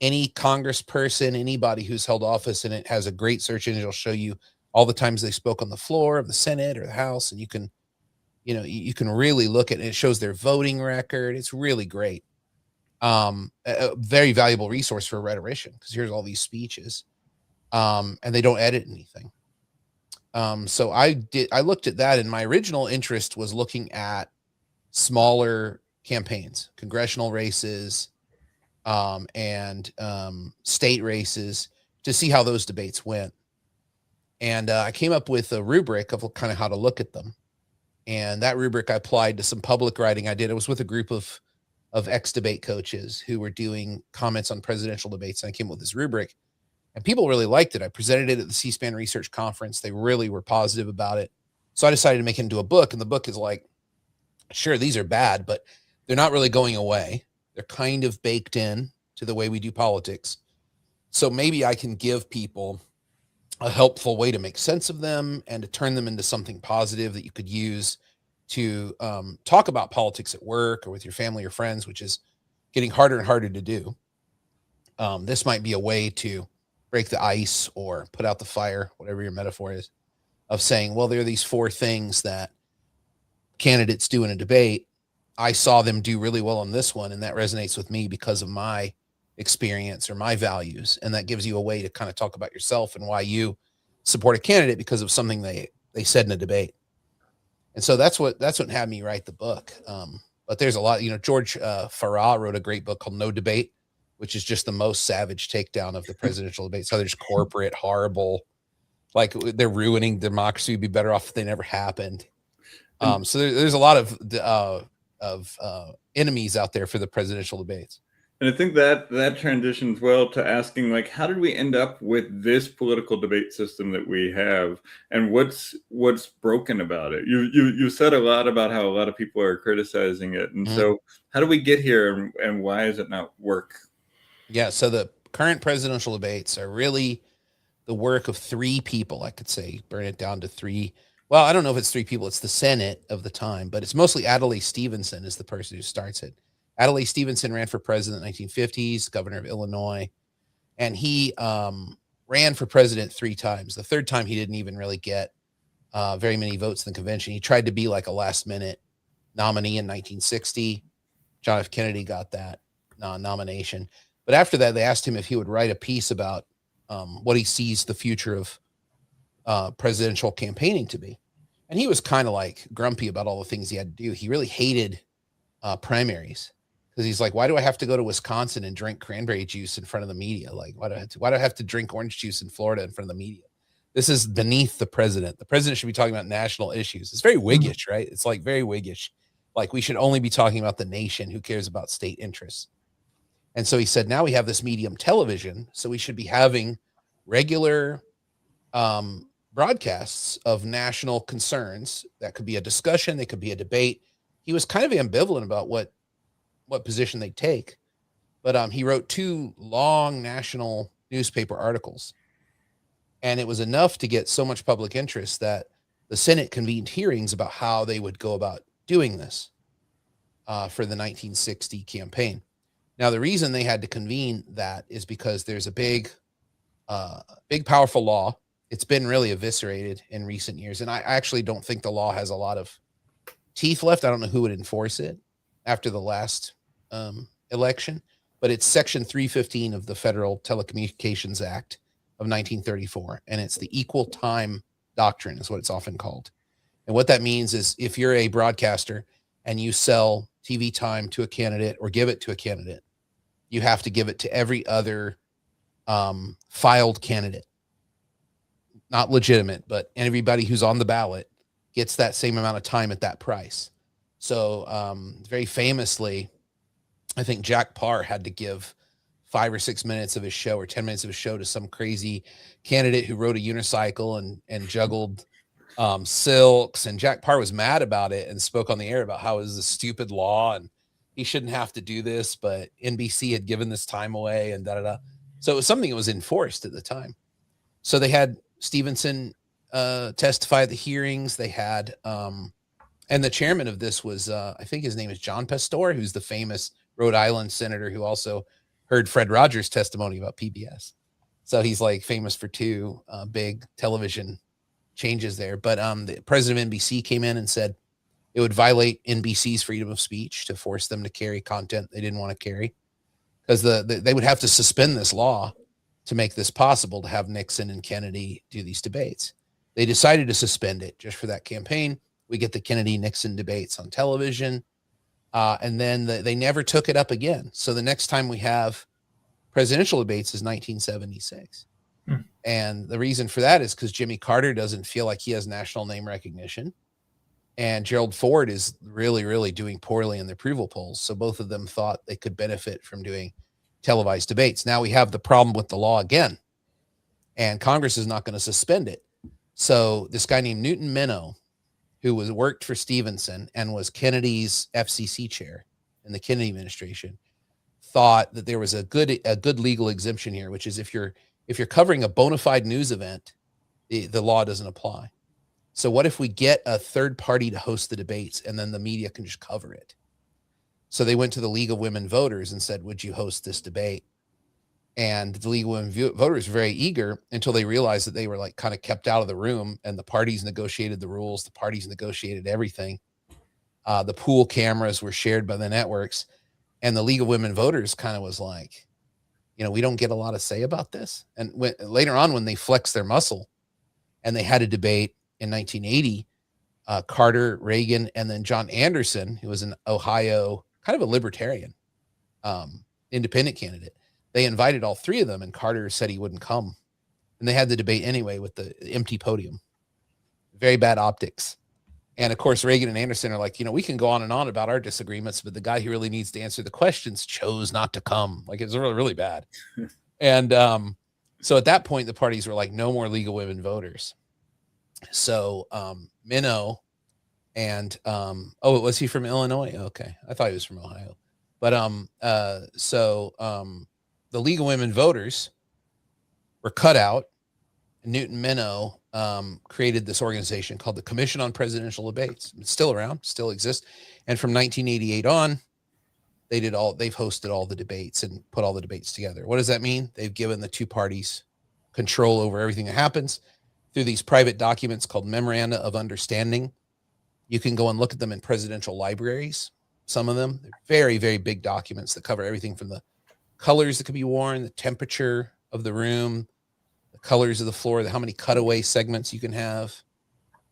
congressperson, anybody who's held office, and it has a great search engine. It'll show you all the times they spoke on the floor of the Senate or the House, and you can really look at it. It shows their voting record. It's really great. A very valuable resource for a rhetorician, because here's all these speeches, and they don't edit anything. So I looked at that, and my original interest was looking at smaller campaigns, congressional races, and state races, to see how those debates went. And I came up with a rubric of kind of how to look at them. And that rubric I applied to some public writing I did. It was with a group of ex-debate coaches who were doing comments on presidential debates. And I came up with this rubric, and people really liked it. I presented it at the C-SPAN Research Conference. They really were positive about it. So I decided to make it into a book. And the book is like, sure, these are bad, but they're not really going away. They're kind of baked in to the way we do politics. So maybe I can give people a helpful way to make sense of them and to turn them into something positive that you could use to talk about politics at work or with your family or friends, which is getting harder and harder to do. This might be a way to break the ice or put out the fire, whatever your metaphor is, of saying, well, there are these 4 things that candidates do in a debate. I saw them do really well on this one, and that resonates with me because of my experience or my values. And that gives you a way to kind of talk about yourself and why you support a candidate because of something they said in a debate. And so that's what had me write the book. But there's a lot, George Farrar wrote a great book called No Debate, which is just the most savage takedown of the presidential debate. So there's corporate, horrible, like they're ruining democracy. Would be better off if they never happened. So there's a lot of enemies out there for the presidential debates.
And I think that transitions well to asking, like, how did we end up with this political debate system that we have, and what's broken about it? You said a lot about how a lot of people are criticizing it, and so how do we get here, and why does it not work?
Yeah, so the current presidential debates are really the work of 3 people. I could say burn it down to 3. Well, I don't know if it's 3 people. It's the Senate of the time, but it's mostly Adlai Stevenson is the person who starts it. Adlai Stevenson ran for president in the 1950s, governor of Illinois, and he ran for president 3 times. The 3rd time, he didn't even really get very many votes in the convention. He tried to be like a last-minute nominee in 1960. John F. Kennedy got that nomination. But after that, they asked him if he would write a piece about what he sees the future of presidential campaigning to be. And he was kind of like grumpy about all the things he had to do. He really hated primaries. Because he's like, why do I have to go to Wisconsin and drink cranberry juice in front of the media? Like, why do I have to drink orange juice in Florida in front of the media? This is beneath the president. The president should be talking about national issues. It's very Whiggish, right? It's like very Whiggish. Like we should only be talking about the nation. Who cares about state interests? And so he said, now we have this medium television, so we should be having regular broadcasts of national concerns. That could be a discussion, they could be a debate. He was kind of ambivalent about what position they take, but he wrote 2 long national newspaper articles, and it was enough to get so much public interest that the Senate convened hearings about how they would go about doing this for the 1960 campaign. Now, the reason they had to convene that is because there's a big, powerful law. It's been really eviscerated in recent years. And I actually don't think the law has a lot of teeth left. I don't know who would enforce it after the last election, but it's Section 315 of the Federal Telecommunications Act of 1934. And it's the equal time doctrine is what it's often called. And what that means is if you're a broadcaster and you sell TV time to a candidate or give it to a candidate, you have to give it to every other filed candidate. Not legitimate, but everybody who's on the ballot gets that same amount of time at that price. So very famously, I think Jack Parr had to give 5 or 6 minutes of his show or 10 minutes of his show to some crazy candidate who rode a unicycle and juggled silks. And Jack Parr was mad about it and spoke on the air about how it was a stupid law and he shouldn't have to do this, but NBC had given this time away and da-da-da. So it was something that was enforced at the time. So they had Stevenson testify at the hearings. They had, and the chairman of this was, I think his name is John Pastor, who's the famous Rhode Island senator who also heard Fred Rogers' testimony about PBS. So he's like famous for 2 big television changes there. But the president of NBC came in and said it would violate NBC's freedom of speech to force them to carry content they didn't want to carry, because they would have to suspend this law to make this possible to have Nixon and Kennedy do these debates. They decided to suspend it just for that campaign. We get the Kennedy-Nixon debates on television, and then they never took it up again. So the next time we have presidential debates is 1976. And the reason for that is because Jimmy Carter doesn't feel like he has national name recognition. And Gerald Ford is really, really doing poorly in the approval polls. So both of them thought they could benefit from doing televised debates. Now we have the problem with the law again, and Congress is not going to suspend it. So this guy named Newton Minow, who worked for Stevenson and was Kennedy's FCC chair in the Kennedy administration, thought that there was a good legal exemption here, which is if you're covering a bona fide news event, the law doesn't apply. So what if we get a third party to host the debates and then the media can just cover it? So they went to the League of Women Voters and said, would you host this debate? And the League of Women Voters were very eager until they realized that they were like kind of kept out of the room, and the parties negotiated the rules. The parties negotiated everything. The pool cameras were shared by the networks, and the League of Women Voters kind of was like, we don't get a lot of say about this. And later on, when they flexed their muscle and they had a debate in 1980, Carter, Reagan, and then John Anderson, who was an Ohio, kind of a libertarian, independent candidate. They invited all 3 of them, and Carter said he wouldn't come. And they had the debate anyway with the empty podium. Very bad optics. And of course, Reagan and Anderson are like, we can go on and on about our disagreements, but the guy who really needs to answer the questions chose not to come. Like, it was really, really bad. And so at that point, the parties were like, no more League of Women Voters. So Minow and, was he from Illinois? Okay. I thought he was from Ohio. But the League of Women Voters were cut out. Newton Minow created this organization called the Commission on Presidential Debates. It's still around, still exists. And from 1988 on, they've hosted all the debates and put all the debates together. What does that mean? They've given the 2 parties control over everything that happens through these private documents called Memoranda of Understanding. You can go and look at them in presidential libraries. Some of them, they're very, very big documents that cover everything from the colors that could be worn, the temperature of the room, the colors of the floor, how many cutaway segments you can have.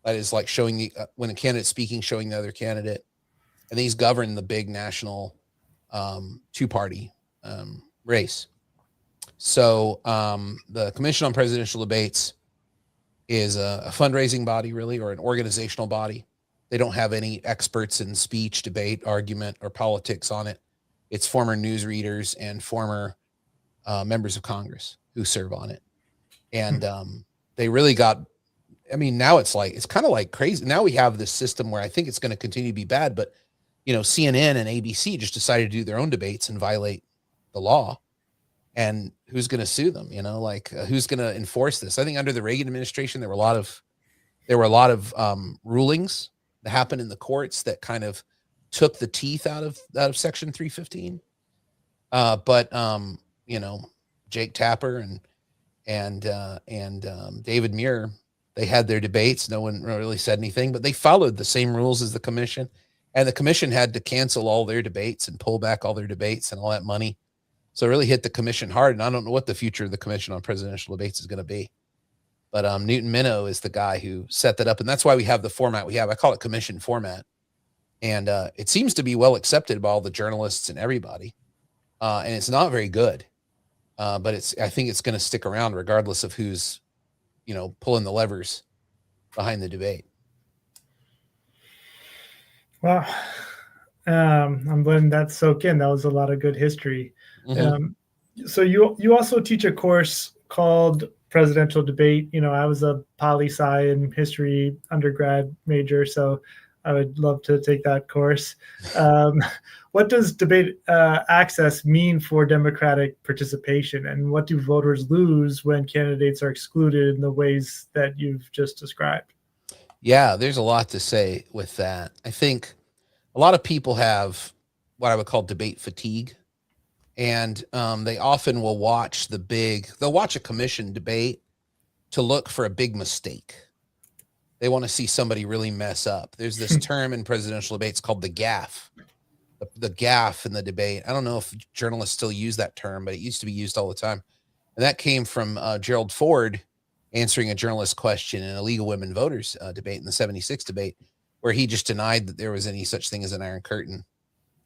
That is like showing when a candidate's speaking, showing the other candidate. And these govern the big national 2-party race. So the Commission on Presidential Debates is a fundraising body, really, or an organizational body. They don't have any experts in speech, debate, argument, or politics on it. It's former newsreaders and former members of Congress who serve on it. And they really got, I mean, now it's kind of like crazy. Now we have this system where I think it's going to continue to be bad, but, you know, CNN and ABC just decided to do their own debates and violate the law. And who's going to sue them? You know, like who's going to enforce this? I think under the Reagan administration, there were a lot of rulings that happened in the courts that kind of took the teeth out of Section 315. But you know, Jake Tapper and David Muir, they had their debates. No one really said anything, but they followed the same rules as the commission, and the commission had to cancel all their debates and pull back all their debates and all that money. So it really hit the commission hard. And I don't know what the future of the Commission on Presidential Debates is going to be. But Newton Minow is the guy who set that up. And that's why we have the format we have. I call it commission format. And it seems to be well accepted by all the journalists and everybody. And it's not very good. But I think it's going to stick around regardless of who's, you know, pulling the levers behind the debate.
Wow. I'm letting that soak in. That was a lot of good history. Mm-hmm. So you also teach a course called Presidential Debate. You know, I was a poli-sci and history undergrad major, so I would love to take that course. What does debate access mean for democratic participation, and what do voters lose when candidates are excluded in the ways that you've just described?
Yeah, there's a lot to say with that. I think a lot of people have what I would call debate fatigue. And they often will watch they'll watch a commission debate to look for a big mistake. They want to see somebody really mess up. There's this term in presidential debates called the gaffe, the gaffe in the debate. I don't know if journalists still use that term, but it used to be used all the time. And that came from Gerald Ford answering a journalist question in a League of Women Voters debate in the 76 debate, where he just denied that there was any such thing as an Iron Curtain.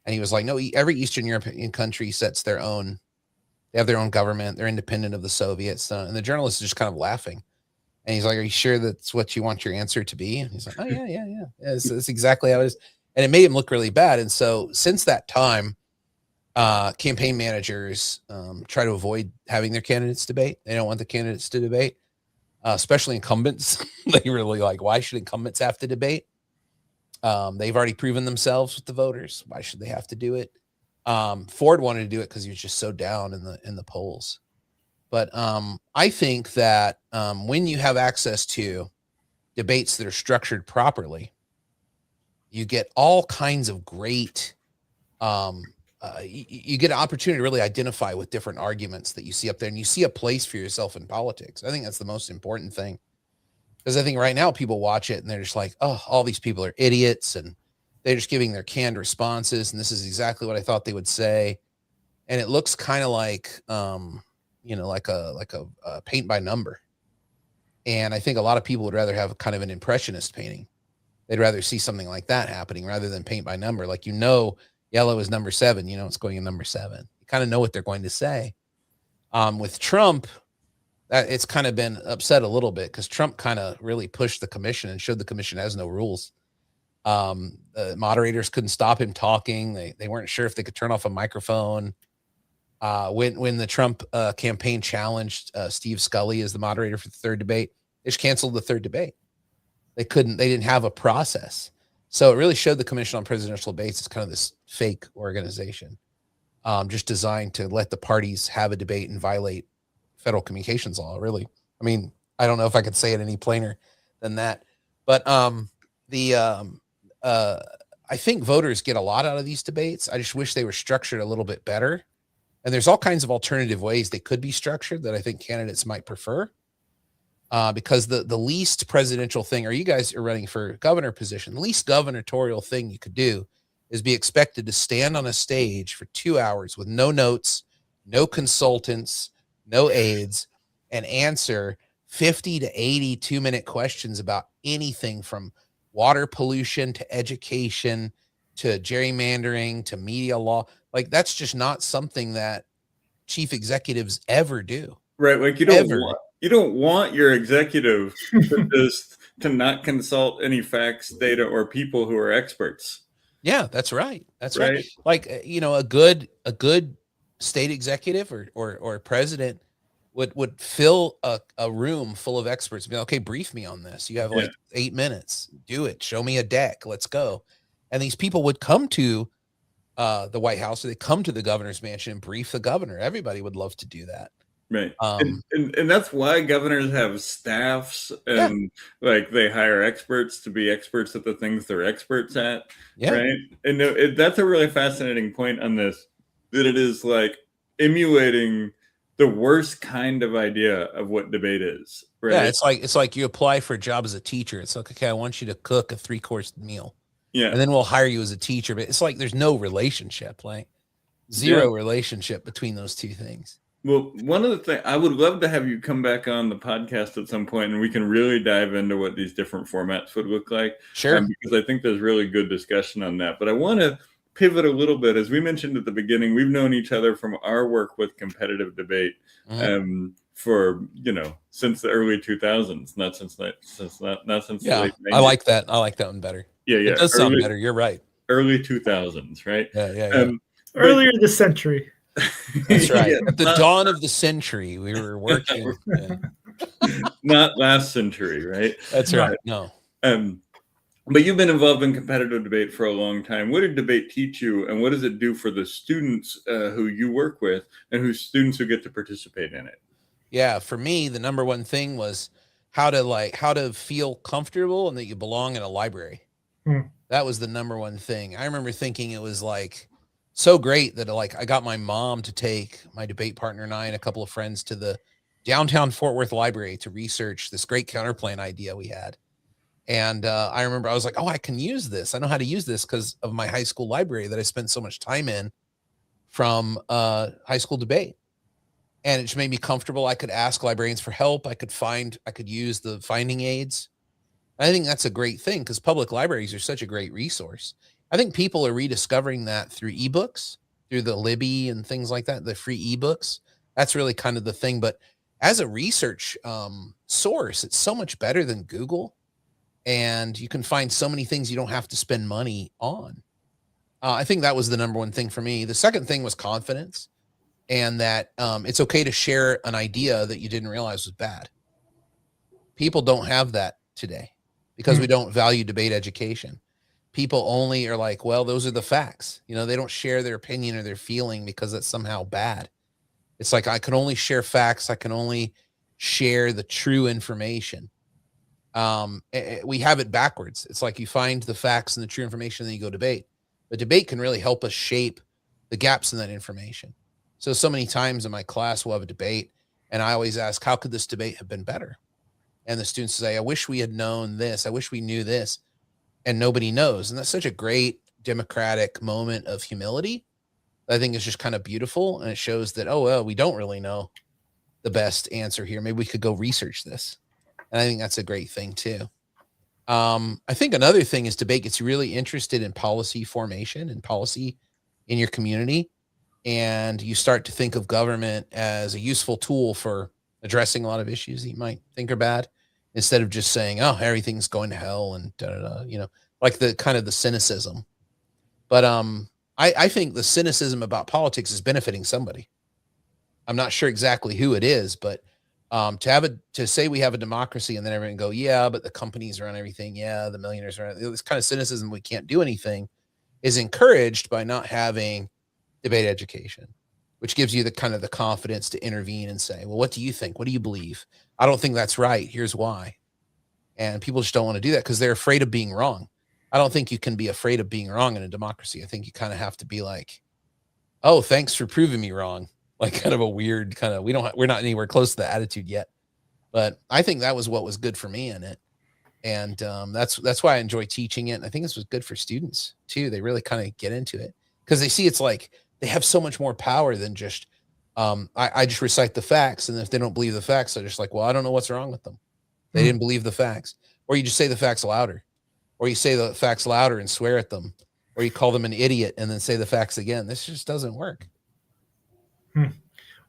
And he was like, no, every Eastern European country sets they have their own government. They're independent of the Soviets. And the journalist is just kind of laughing. And he's like, are you sure that's what you want your answer to be? And he's like, oh, yeah. That's exactly how it is. And it made him look really bad. And so since that time, campaign managers try to avoid having their candidates debate. They don't want the candidates to debate, especially incumbents. They really like, why should incumbents have to debate? They've already proven themselves with the voters. Why should they have to do it? Ford wanted to do it because he was just so down in the polls. But I think that when you have access to debates that are structured properly, you get all kinds of great. You get an opportunity to really identify with different arguments that you see up there, and you see a place for yourself in politics. I think that's the most important thing. Because I think right now people watch it and they're just like, oh, all these people are idiots and they're just giving their canned responses. And this is exactly what I thought they would say. And it looks kind of like, you know, like a paint by number. And I think a lot of people would rather have kind of an impressionist painting. They'd rather see something like that happening rather than paint by number. Like, you know, yellow is number 7, you know, it's going in number 7. You kind of know what they're going to say. With Trump, it's kind of been upset a little bit because Trump kind of really pushed the commission and showed the commission has no rules. The moderators couldn't stop him talking. They weren't sure if they could turn off a microphone. When the Trump campaign challenged Steve Scully as the moderator for the third debate, they just canceled the third debate. They didn't have a process. So it really showed the Commission on Presidential Debates as kind of this fake organization, just designed to let the parties have a debate and violate federal communications law. Really, I mean, I don't know if I could say it any plainer than that. But I think voters get a lot out of these debates. I just wish they were structured a little bit better. And there's all kinds of alternative ways they could be structured that I think candidates might prefer. Because the least presidential thing, or you guys are running for governor position, the least gubernatorial thing you could do is be expected to stand on a stage for 2 hours with no notes, no consultants, no aides, and answer 50 to 80 2-minute questions about anything from water pollution to education to gerrymandering to media law. Like, that's just not something that chief executives ever do.
Right. Like, you you don't want your executive to not consult any facts, data, or people who are experts.
Yeah, that's right. That's right.
Right.
Like, a good state executive or president would fill a room full of experts and be like, okay, brief me on this. You have like 8 minutes. Do it. Show me a deck. Let's go. And these people would come to the White House, or they come to the governor's mansion and brief the governor. Everybody would love to do that.
Right. And that's why governors have staffs and like they hire experts to be experts at the things they're experts at.
Yeah.
Right. And that's a really fascinating point on this, that it is like emulating the worst kind of idea of what debate is. Right.
Yeah. It's like you apply for a job as a teacher. It's like, okay, I want you to cook a 3-course meal.
Yeah.
And then we'll hire you as a teacher. But it's like there's no relationship, like zero relationship between those two things.
Well, one of the things, I would love to have you come back on the podcast at some point and we can really dive into what these different formats would look like.
Sure.
Because I think there's really good discussion on that. But I want to pivot a little bit. As we mentioned at the beginning, we've known each other from our work with competitive debate for, since the early 2000s, not since the late 90s.
I like that. I like that one better.
Yeah.
It does sound better. You're right.
Early 2000s, right?
Yeah.
Earlier this century.
That's right. At the dawn of the century, we were working.
Not last century, right?
That's right. No.
But you've been involved in competitive debate for a long time. What did debate teach you, and what does it do for the students who you work with and students who get to participate in it?
Yeah, for me, the number one thing was how to feel comfortable and that you belong in a library. That was the number one thing. I remember thinking it was like so great that I got my mom to take my debate partner and I and a couple of friends to the downtown Fort Worth library to research this great counterplan idea we had. And I remember I was like, oh, I can use this. I know how to use this because of my high school library that I spent so much time in from high school debate. And it just made me comfortable. I could ask librarians for help. I could use the finding aids. I think that's a great thing because public libraries are such a great resource. I think people are rediscovering that through ebooks, through the Libby and things like that, the free ebooks. That's really kind of the thing. But as a research source, it's so much better than Google. And you can find so many things you don't have to spend money on. I think that was the number one thing for me. The second thing was confidence, and that it's okay to share an idea that you didn't realize was bad. People don't have that today because we don't value debate education. People only are like, well, those are the facts. They don't share their opinion or their feeling because that's somehow bad. It's like, I can only share facts. I can only share the true information. We have it backwards. It's like you find the facts and the true information, then you go debate. But debate can really help us shape the gaps in that information. So many times in my class, we'll have a debate, and I always ask, how could this debate have been better? And the students say, I wish we had known this. I wish we knew this. And nobody knows. And that's such a great democratic moment of humility. I think it's just kind of beautiful. And it shows that, oh, well, we don't really know the best answer here. Maybe we could go research this. And I think that's a great thing too. I think another thing is debate gets really interested in policy formation and policy in your community. And you start to think of government as a useful tool for addressing a lot of issues that you might think are bad, instead of just saying, oh, everything's going to hell and like the kind of the cynicism. But I think the cynicism about politics is benefiting somebody. I'm not sure exactly who it is, but to say we have a democracy and then everyone go, yeah, but the companies run everything. Yeah, the millionaires run this kind of cynicism. We can't do anything is encouraged by not having debate education, which gives you the kind of the confidence to intervene and say, well, what do you think? What do you believe? I don't think that's right. Here's why. And people just don't want to do that because they're afraid of being wrong. I don't think you can be afraid of being wrong in a democracy. I think you kind of have to be like, oh, thanks for proving me wrong. Like kind of a weird kind of, we're not anywhere close to the attitude yet. But I think that was what was good for me in it. And that's why I enjoy teaching it. And I think this was good for students too. They really kind of get into it because they see it's like they have so much more power than just, I just recite the facts. And if they don't believe the facts, they're just like, well, I don't know what's wrong with them. They didn't believe the facts. Or you just say the facts louder. Or you say the facts louder and swear at them. Or you call them an idiot and then say the facts again. This just doesn't work.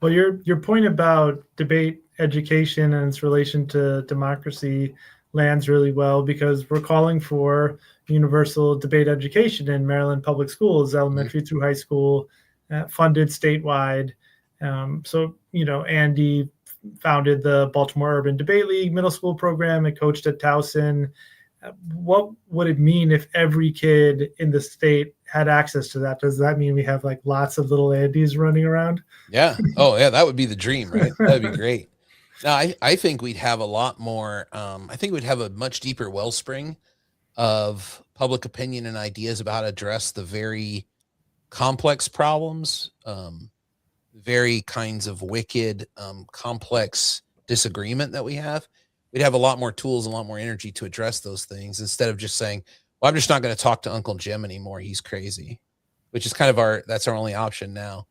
Well, your point about debate education and its relation to democracy lands really well, because we're calling for universal debate education in Maryland public schools, elementary through high school, funded statewide. So, Andy founded the Baltimore Urban Debate League middle school program and coached at Towson. What would it mean if every kid in the state had access to that? Does that mean we have like lots of little Andys running around?
Yeah. Oh, yeah. That would be the dream, right? That'd be great. No, I think we'd have a lot more. I think we'd have a much deeper wellspring of public opinion and ideas about how to address the very complex problems, very kinds of wicked, complex disagreement that we have. We'd have a lot more tools, a lot more energy to address those things, instead of just saying, well, I'm just not going to talk to Uncle Jim anymore. He's crazy, which is kind of that's our only option now.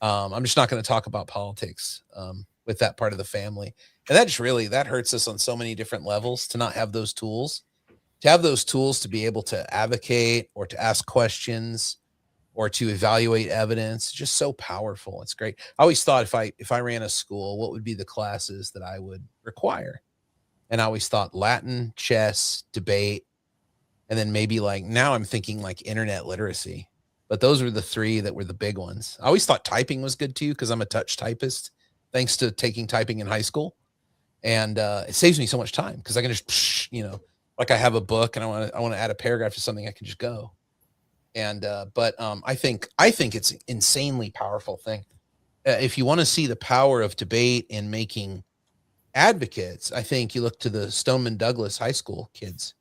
I'm just not going to talk about politics with that part of the family. And that hurts us on so many different levels, to not have those tools, to be able to advocate or to ask questions or to evaluate evidence. Just so powerful. It's great. I always thought if I ran a school, what would be the classes that I would require? And I always thought Latin, chess, debate, and then maybe now I'm thinking internet literacy. But those were the three that were the big ones. I always thought typing was good too, because I'm a touch typist, thanks to taking typing in high school. And it saves me so much time, because I can just, I have a book and I want to add a paragraph to something, I can just go. And I think it's an insanely powerful thing. If you want to see the power of debate in making advocates, I think you look to the Stoneman Douglas High School kids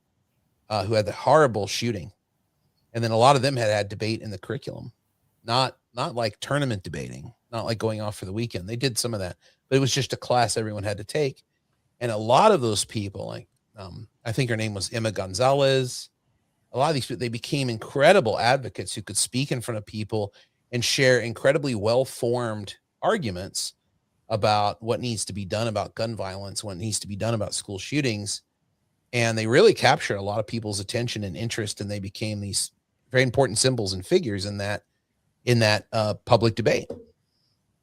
who had the horrible shooting. And then a lot of them had debate in the curriculum, not like tournament debating, not like going off for the weekend. They did some of that, but it was just a class everyone had to take. And a lot of those people, I think her name was Emma Gonzalez, a lot of these people, they became incredible advocates who could speak in front of people and share incredibly well-formed arguments about what needs to be done about gun violence, what needs to be done about school shootings. And they really captured a lot of people's attention and interest, and they became these very important symbols and figures in that public debate.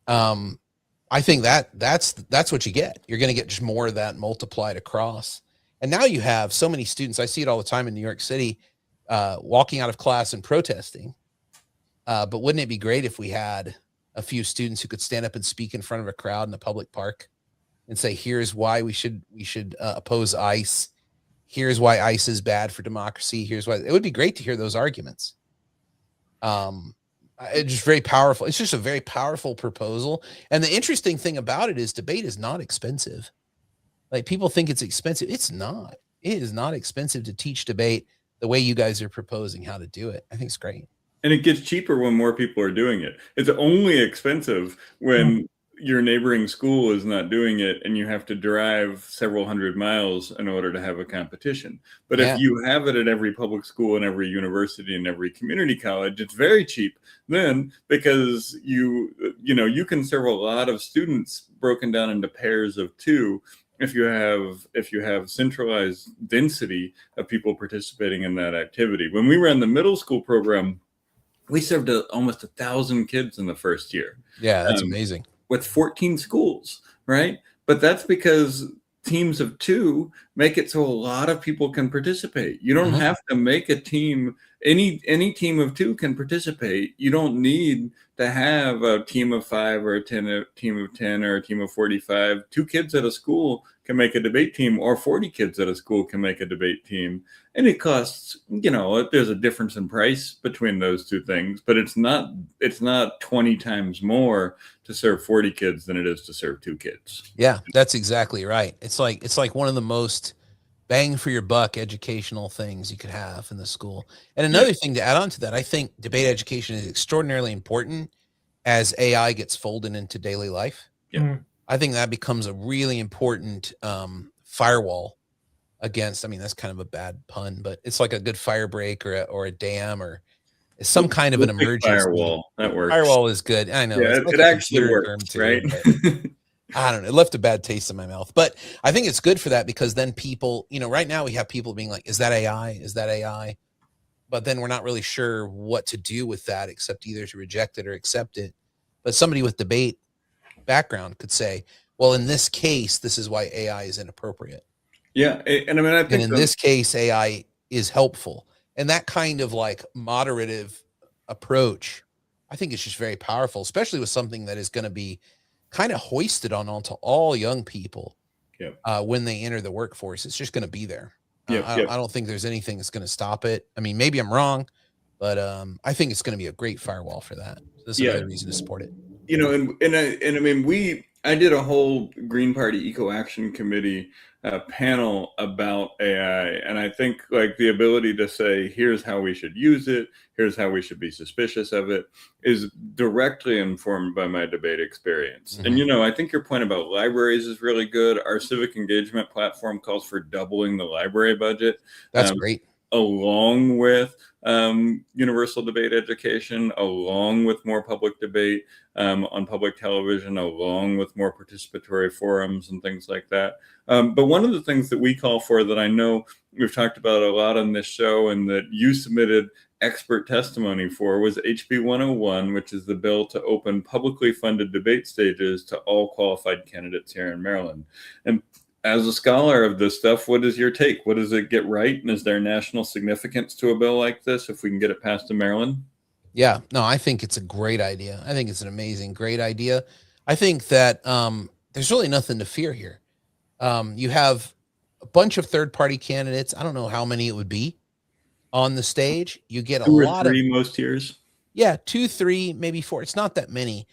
I think that's what you get. You're going to get just more of that multiplied across. And now you have so many students. I see it all the time in New York City, walking out of class and protesting. But wouldn't it be great if we had a few students who could stand up and speak in front of a crowd in a public park and say, here's why we should oppose ICE. Here's why ICE is bad for democracy. Here's why. It would be great to hear those arguments. It's just very powerful. It's just a very powerful proposal. And the interesting thing about it is debate is not expensive. Like, people think it's expensive. It's not. It is not expensive to teach debate the way you guys are proposing how to do it. I think it's great.
And it gets cheaper when more people are doing it. It's only expensive when your neighboring school is not doing it and you have to drive several hundred miles in order to have a competition. But if you have it at every public school and every university and every community college, it's very cheap then, because you can serve a lot of students broken down into pairs of two if you have centralized density of people participating in that activity. When we ran the middle school program, we served almost 1,000 kids in the first year.
Yeah, that's amazing. With
14 schools, right? But that's because teams of two make it so a lot of people can participate. You don't have to make a team. Any team of two can participate. You don't need to have a team of 5 or a team of 10 or a team of 45. 2 kids at a school can make a debate team, or 40 kids at a school can make a debate team. And it costs, there's a difference in price between those two things, but it's not 20 times more to serve 40 kids than it is to serve 2 kids.
Yeah, that's exactly right. It's like one of the most bang for your buck educational things you could have in the school. And another thing to add on to that, I think debate education is extraordinarily important as AI gets folded into daily life.
Yeah.
I think that becomes a really important firewall against, that's kind of a bad pun, but it's like a good fire break or a dam or some kind of an emergency.
Firewall, that works.
Firewall is good. I know.
Yeah, it actually works, right?
I don't know. It left a bad taste in my mouth, but I think it's good for that, because then people, right now we have people being like, is that AI? Is that AI? But then we're not really sure what to do with that, except either to reject it or accept it. But somebody with debate background could say, well, in this case, this is why AI is inappropriate.
Yeah, and I mean, I
And
think
in this case, AI is helpful. And that kind of like moderative approach, I think it's just very powerful, especially with something that is going to be kind of hoisted onto all young people
yeah,
when they enter the workforce. It's just going to be there.
yeah, yeah.
I don't think there's anything that's going to stop it. I mean, maybe I'm wrong, but I think it's going to be a great firewall for that. So this is
Yeah.
another reason to support it.
You know, and I mean, I did a whole Green Party Eco Action Committee panel about AI, and I think like the ability to say, here's how we should use it, here's how we should be suspicious of it, is directly informed by my debate experience.
Mhm.
And you know, I think your point about libraries is really good. Our civic engagement platform calls for doubling the library budget.
That's great.
Along with universal debate education, along with more public debate on public television, along with more participatory forums and things like that. But one of the things that we call for, that I know we've talked about a lot on this show and that you submitted expert testimony for, was HB 101, which is the bill to open publicly funded debate stages to all qualified candidates here in Maryland. And as a scholar of this stuff, what is your take? What does it get right? And is there national significance to a bill like this if we can get it passed in Maryland?
Yeah, no, I think it's a great idea. I think it's an amazing, great idea. I think that there's really nothing to fear here. You have a bunch of third-party candidates. I don't know how many it would be on the stage. You get a
2 or
lot
3 most years.
Yeah, 2, 3, maybe 4. It's not that many.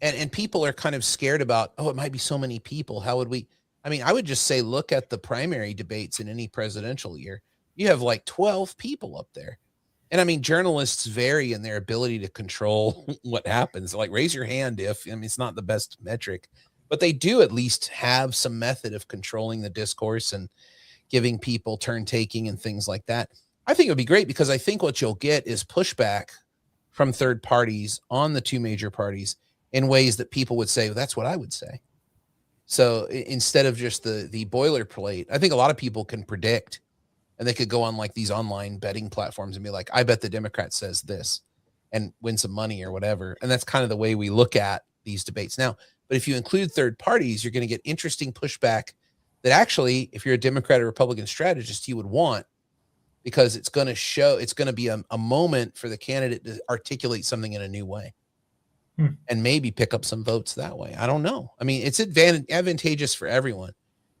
And people are kind of scared about, oh, it might be so many people. How would we? I mean, I would just say, look at the primary debates in any presidential year. You have like 12 people up there. And I mean, journalists vary in their ability to control what happens. Like, raise your hand if, I mean, it's not the best metric, but they do at least have some method of controlling the discourse and giving people turn taking and things like that. I think it would be great, because I think what you'll get is pushback from third parties on the two major parties in ways that people would say, well, that's what I would say. So instead of just the boilerplate, I think a lot of people can predict, and they could go on like these online betting platforms and be like, I bet the Democrat says this, and win some money or whatever. And that's kind of the way we look at these debates now. But if you include third parties, you're going to get interesting pushback that actually, if you're a Democrat or Republican strategist, you would want, because it's going to show, it's going to be a moment for the candidate to articulate something in a new way and maybe pick up some votes that way. I don't know. I mean, it's advantageous for everyone.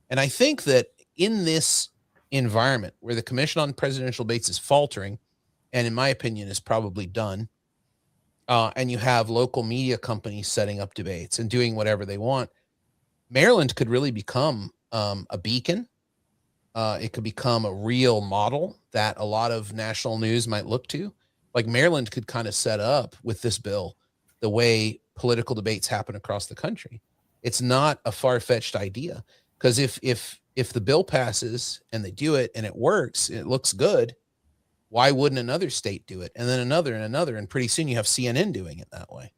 And I think that in this environment where the Commission on Presidential Debates is faltering, and in my opinion is probably done, and you have local media companies setting up debates and doing whatever they want, Maryland could really become a beacon. It could become a real model that a lot of national news might look to. Like, Maryland could kind of set up with this bill the way political debates happen across the country. It's not a far-fetched idea, because if the bill passes and they do it and it works, it looks good, why wouldn't another state do it? And then another and another, and pretty soon you have CNN doing it that way.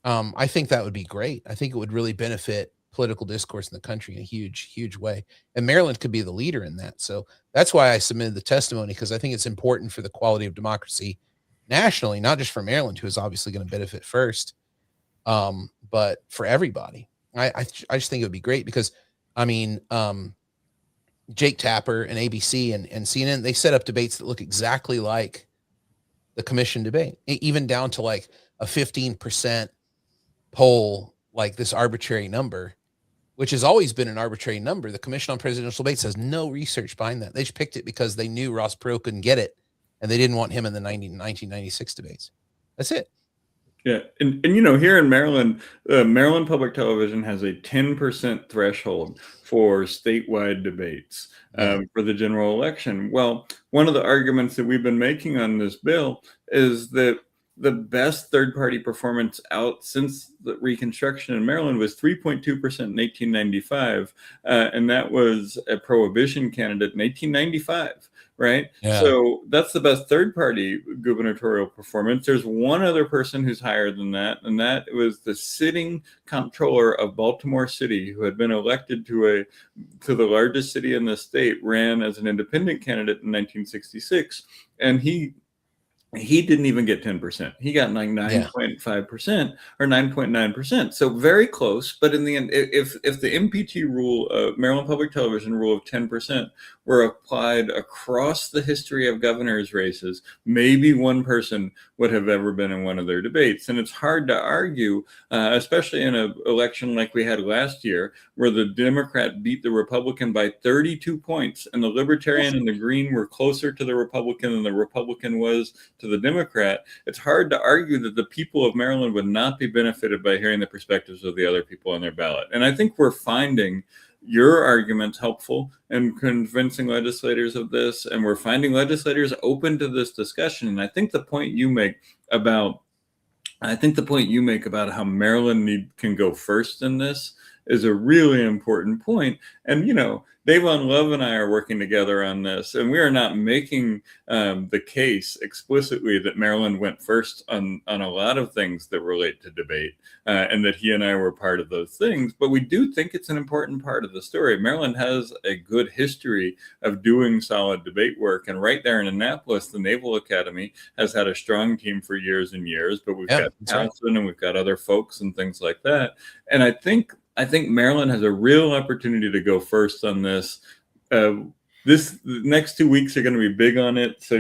I think that would be great. I think it would really benefit political discourse in the country in a huge, huge way. And Maryland could be the leader in that. So that's why I submitted the testimony, because I think it's important for the quality of democracy nationally, not just for Maryland, who is obviously going to benefit first, but for everybody. I just think it would be great, because, I mean, Jake Tapper and ABC and CNN, they set up debates that look exactly like the commission debate, even down to like a 15% poll, like this arbitrary number, which has always been an arbitrary number. The Commission on Presidential Debates has no research behind that. They just picked it because they knew Ross Perot couldn't get it, and they didn't want him in the 1996 debates. That's it.
Yeah, and you know, here in Maryland, Maryland Public Television has a 10% threshold for statewide debates for the general election. Well, one of the arguments that we've been making on this bill is that the best third-party performance out since the Reconstruction in Maryland was 3.2% in 1895, and that was a prohibition candidate in 1895. Right.
Yeah.
So that's the best third party gubernatorial performance. There's one other person who's higher than that, and that was the sitting comptroller of Baltimore City, who had been elected to the largest city in the state, ran as an independent candidate in 1966. And he he didn't even get 10%. He got like 9.5% or 9.9%. So very close. But in the end, if the MPT rule, Maryland Public Television rule of 10% were applied across the history of governors' races, maybe one person would have ever been in one of their debates. And it's hard to argue, especially in an election like we had last year, where the Democrat beat the Republican by 32 points, and the Libertarian and the Green were closer to the Republican than the Republican was to the Democrat. It's hard to argue that the people of Maryland would not be benefited by hearing the perspectives of the other people on their ballot. And I think we're finding your arguments helpful in convincing legislators of this, and we're finding legislators open to this discussion. And I think the point you make about how Maryland can go first in this is a really important point. And, Davon Love and I are working together on this, and we are not making the case explicitly that Maryland went first on a lot of things that relate to debate, and that he and I were part of those things. But we do think it's an important part of the story. Maryland has a good history of doing solid debate work. And right there in Annapolis, the Naval Academy has had a strong team for years and years, but we've got Townsend and we've got other folks and things like that. And I think Maryland has a real opportunity to go first on this. The next 2 weeks are going to be big on it. So,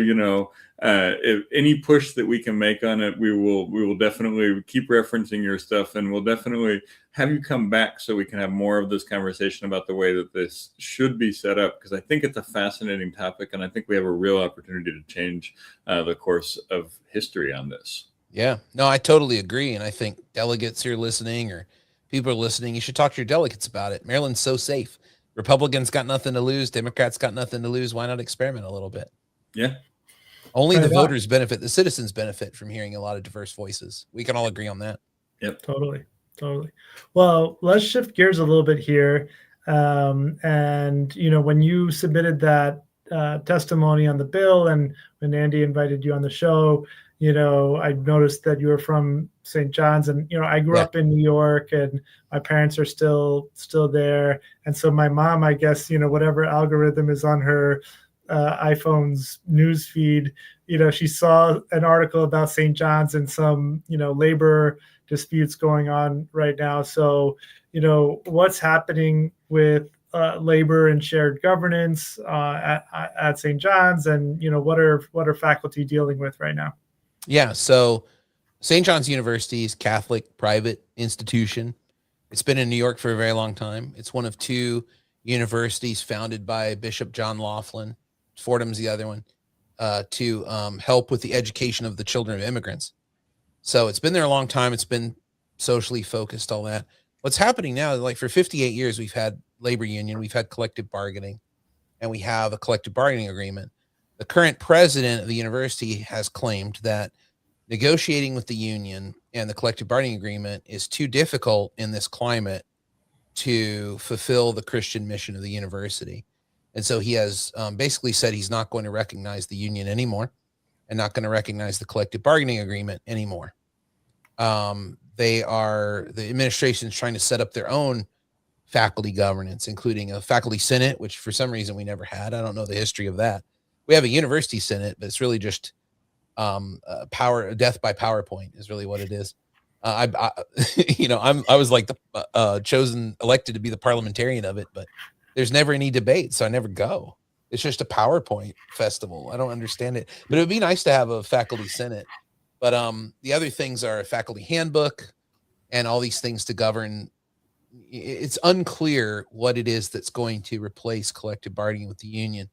if any push that we can make on it, we will definitely keep referencing your stuff, and we'll definitely have you come back so we can have more of this conversation about the way that this should be set up, because I think it's a fascinating topic, and I think we have a real opportunity to change the course of history on this.
Yeah, no, I totally agree. And I think delegates who are listening or people are listening, you should talk to your delegates about it. Maryland's so safe. Republicans got nothing to lose. Democrats got nothing to lose. Why not experiment a little bit?
Yeah.
Only the voters benefit. The citizens benefit from hearing a lot of diverse voices. We can all agree on that.
Yep.
Totally. Well, let's shift gears a little bit here. And, when you submitted that testimony on the bill, and when Andy invited you on the show, I noticed that you were from St. John's, and, I grew up in New York, and my parents are still there. And so my mom, I guess, whatever algorithm is on her iPhone's news feed, she saw an article about St. John's and some, labor disputes going on right now. So, what's happening with labor and shared governance at St. John's, and, what are faculty dealing with right now?
Yeah, so St. John's University is Catholic private institution. It's been in New York for a very long time. It's one of two universities founded by Bishop John Laughlin. Fordham's the other one, to help with the education of the children of immigrants. So it's been there a long time. It's been socially focused, all that. What's happening now, like for 58 years, we've had labor union, we've had collective bargaining, and we have a collective bargaining agreement. The current president of the university has claimed that negotiating with the union and the collective bargaining agreement is too difficult in this climate to fulfill the Christian mission of the university. And so he has basically said he's not going to recognize the union anymore and not going to recognize the collective bargaining agreement anymore. The administration is trying to set up their own faculty governance, including a faculty senate, which for some reason we never had. I don't know the history of that. We have a university senate, but it's really just death by PowerPoint is really what it is. I was like the elected to be the parliamentarian of it, but there's never any debate, so I never go. It's just a PowerPoint festival. I don't understand it, but it would be nice to have a faculty senate. But the other things are a faculty handbook and all these things to govern. It's unclear what it is that's going to replace collective bargaining with the union.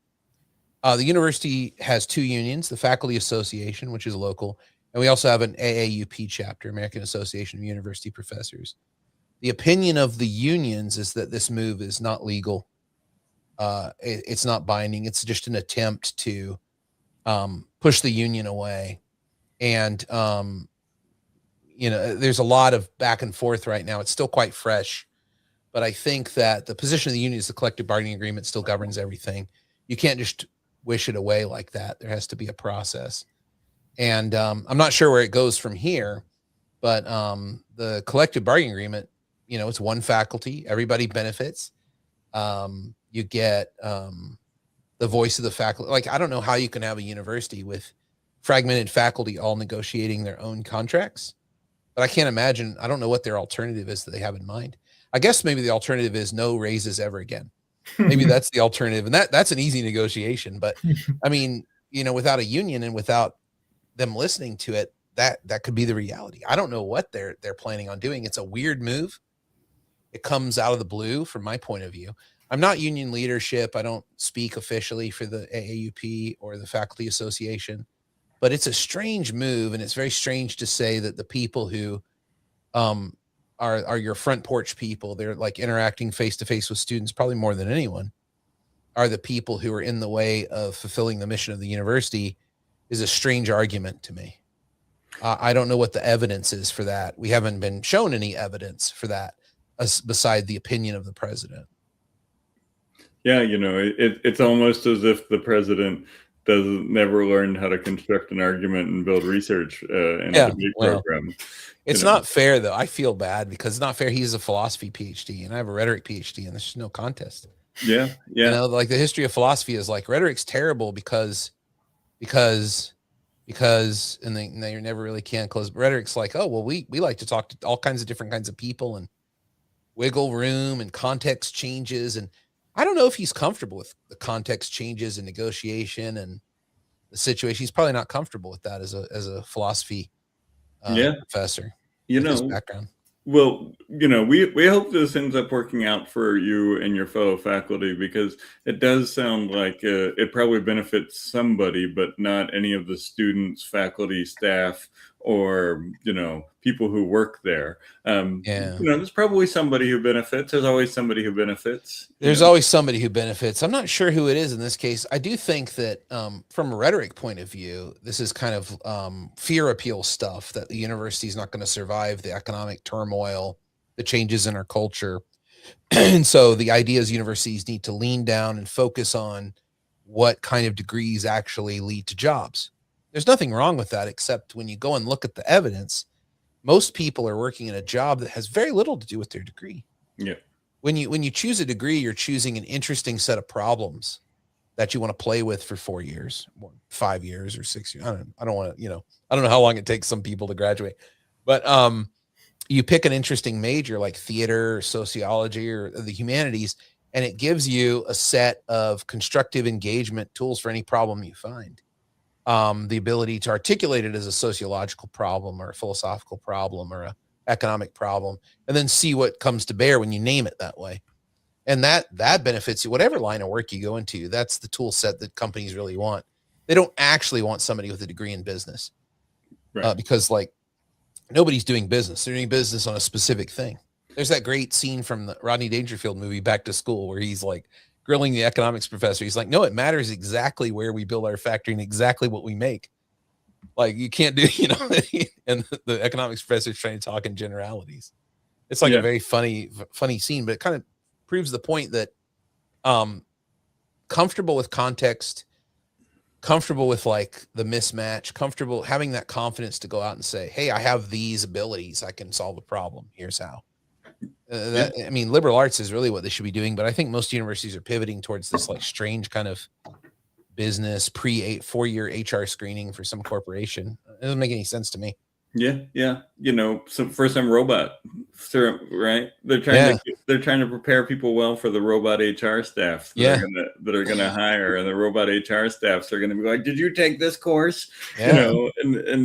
The university has two unions, the Faculty Association, which is local, and we also have an AAUP chapter, American Association of University Professors. The opinion of the unions is that this move is not legal. It's not binding. It's just an attempt to push the union away. And, there's a lot of back and forth right now. It's still quite fresh. But I think that the position of the union is the collective bargaining agreement still governs everything. You can't just wish it away like that. There has to be a process. And I'm not sure where it goes from here, but the collective bargaining agreement, it's one faculty, everybody benefits. You get the voice of the faculty. Like, I don't know how you can have a university with fragmented faculty all negotiating their own contracts. But I can't imagine, I don't know what their alternative is that they have in mind. I guess maybe the alternative is no raises ever again. Maybe that's the alternative. And that's an easy negotiation. But I mean, without a union and without them listening to it, that could be the reality. I don't know what they're planning on doing. It's a weird move. It comes out of the blue from my point of view. I'm not union leadership. I don't speak officially for the AAUP or the Faculty Association, but it's a strange move. And it's very strange to say that the people who are your front porch people, they're like interacting face to face with students, probably more than anyone, are the people who are in the way of fulfilling the mission of the university, is a strange argument to me. I don't know what the evidence is for that. We haven't been shown any evidence for that beside the opinion of the president.
Yeah, it's almost as if the president never learned how to construct an argument and build research in a debate program.
It's not fair, though. I feel bad because it's not fair. He's a philosophy PhD and I have a rhetoric PhD, and there's just no contest.
Yeah.
Like the history of philosophy is like rhetoric's terrible because and they never really can close. Rhetoric's like, oh, well, we like to talk to all kinds of different kinds of people and wiggle room and context changes. And I don't know if he's comfortable with the context changes and negotiation and the situation. He's probably not comfortable with that as a philosophy professor. His background.
Well, we hope this ends up working out for you and your fellow faculty, because it does sound like it probably benefits somebody, but not any of the students, faculty, staff, or, people who work there. There's probably somebody who benefits. There's always somebody who benefits.
There's always somebody who benefits. I'm not sure who it is in this case. I do think that from a rhetoric point of view, this is kind of fear appeal stuff, that the university is not going to survive the economic turmoil, the changes in our culture. And so the idea is universities need to lean down and focus on what kind of degrees actually lead to jobs. There's nothing wrong with that, except when you go and look at the evidence, most people are working in a job that has very little to do with their degree.
Yeah.
When you choose a degree, you're choosing an interesting set of problems that you want to play with for 4 years, 5 years, or 6 years. I don't want to, I don't know how long it takes some people to graduate, but you pick an interesting major like theater or sociology or the humanities, and it gives you a set of constructive engagement tools for any problem you find. The ability to articulate it as a sociological problem or a philosophical problem or a economic problem, and then see what comes to bear when you name it that way. And that benefits you, whatever line of work you go into. That's the tool set that companies really want. They don't actually want somebody with a degree in business, right? Because like nobody's doing business. They're doing business on a specific thing. There's that great scene from the Rodney Dangerfield movie, Back to School, where he's like grilling the economics professor. He's like, no, it matters exactly where we build our factory and exactly what we make. Like you can't do, and the economics professor is trying to talk in generalities. It's like a very funny scene, but it kind of proves the point that comfortable with context, comfortable with like the mismatch, comfortable having that confidence to go out and say, hey, I have these abilities. I can solve a problem. Here's how. I mean, liberal arts is really what they should be doing, but I think most universities are pivoting towards this like strange kind of business pre-4-year HR screening for some corporation. It doesn't make any sense to me.
Yeah. So for some robot, right? They're trying to prepare people well for the robot HR staff that are gonna hire, and the robot HR staffs are gonna be like, "Did you take this course?" And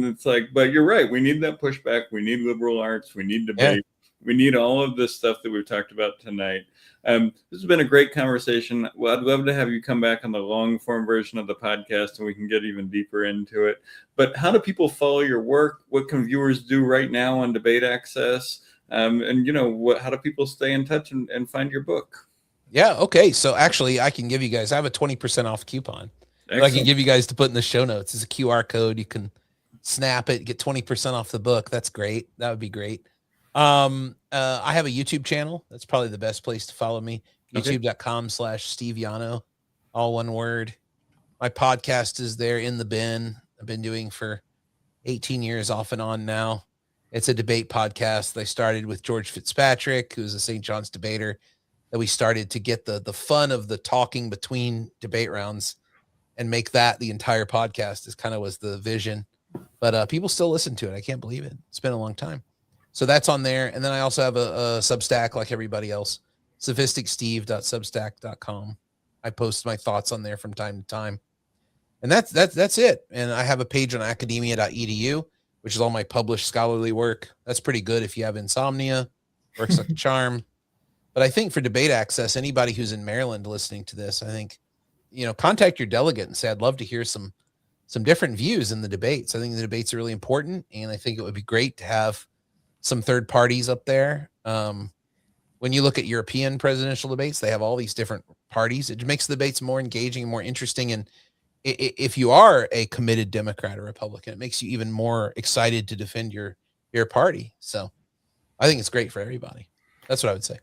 it's like, but you're right. We need that pushback. We need liberal arts. We need debate. Yeah. We need all of this stuff that we've talked about tonight. This has been a great conversation. Well, I'd love to have you come back on the long form version of the podcast and we can get even deeper into it. But how do people follow your work? What can viewers do right now on Debate Access? And how do people stay in touch and find your book?
Yeah. Okay. So actually I can give you guys, I have a 20% off coupon that I can give you guys to put in the show notes. It's a QR code. You can snap it, get 20% off the book. That's great. That would be great. I have a YouTube channel. That's probably the best place to follow me. YouTube.com/Steve Llano, all one word. My podcast is there, In the Bin. I've been doing for 18 years off and on now. It's a debate podcast that I started with George Fitzpatrick, who's a St. John's debater, that we started to get the fun of the talking between debate rounds and make that the entire podcast is kind of was the vision. But people still listen to it. I can't believe it. It's been a long time. So that's on there. And then I also have a Substack like everybody else, sophisticsteve.substack.com. I post my thoughts on there from time to time. And that's it. And I have a page on academia.edu, which is all my published scholarly work. That's pretty good if you have insomnia, works like a charm. But I think for debate access, anybody who's in Maryland listening to this, I think, contact your delegate and say, I'd love to hear some different views in the debates. I think the debates are really important. And I think it would be great to have some third parties up there. When you look at European presidential debates, they have all these different parties. It makes the debates more engaging and more interesting. And if you are a committed Democrat or Republican, it makes you even more excited to defend your party. So I think it's great for everybody. That's what I would say.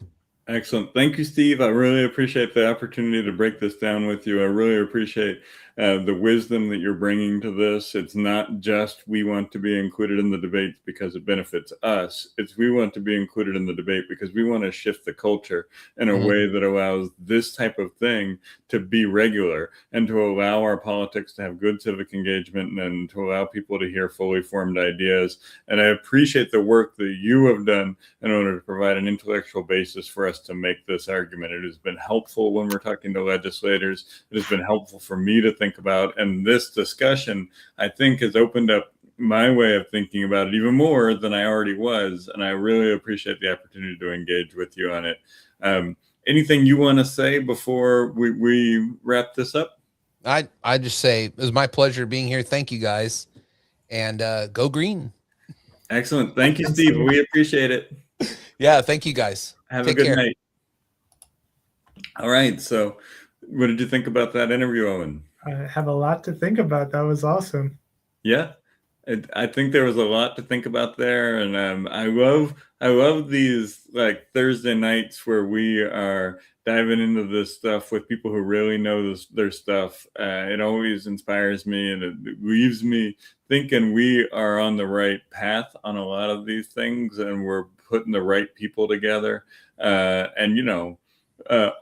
Excellent. Thank you, Steve. I really appreciate the opportunity to break this down with you. I really appreciate the wisdom that you're bringing to this. It's not just we want to be included in the debates because it benefits us. It's we want to be included in the debate because we want to shift the culture in a way that allows this type of thing to be regular and to allow our politics to have good civic engagement and to allow people to hear fully formed ideas. And I appreciate the work that you have done in order to provide an intellectual basis for us to make this argument. It has been helpful when we're talking to legislators. It has been helpful for me to think about. And this discussion, I think, has opened up my way of thinking about it even more than I already was. And I really appreciate the opportunity to engage with you on it. Anything you want to say before we wrap this up?
I just say it was my pleasure being here. Thank you, guys. And go green.
Excellent. Thank you, Steve. We appreciate it.
Yeah, thank you, guys.
Have
Take
a good
care.
night. All right. So what did you think about that interview, Owen?
I have a lot to think about. That was awesome.
Yeah, I think there was a lot to think about there, and I love these like Thursday nights where we are diving into this stuff with people who really know their stuff. It always inspires me, and it leaves me thinking we are on the right path on a lot of these things, and we're putting the right people together. And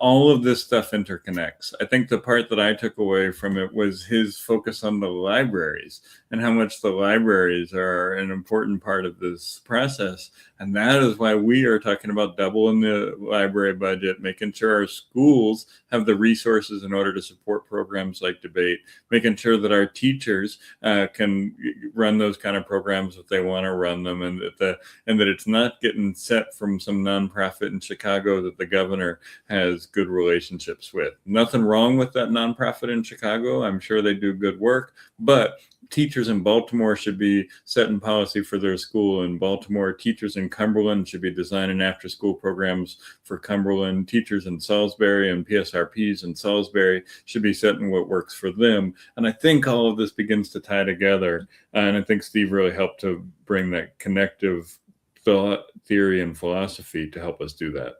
all of this stuff interconnects. I think the part that I took away from it was his focus on the libraries and how much the libraries are an important part of this process. And that is why we are talking about doubling the library budget, making sure our schools have the resources in order to support programs like debate, making sure that our teachers can run those kind of programs if they want to run them, and that it's not getting set from some nonprofit in Chicago that the governor has good relationships with. Nothing wrong with that nonprofit in Chicago. I'm sure they do good work, but teachers in Baltimore should be setting policy for their school in Baltimore. Teachers in Cumberland should be designing after-school programs for Cumberland. Teachers in Salisbury and PSRPs in Salisbury should be setting what works for them. And I think all of this begins to tie together. And I think Steve really helped to bring that connective thought, theory, and philosophy to help us do that.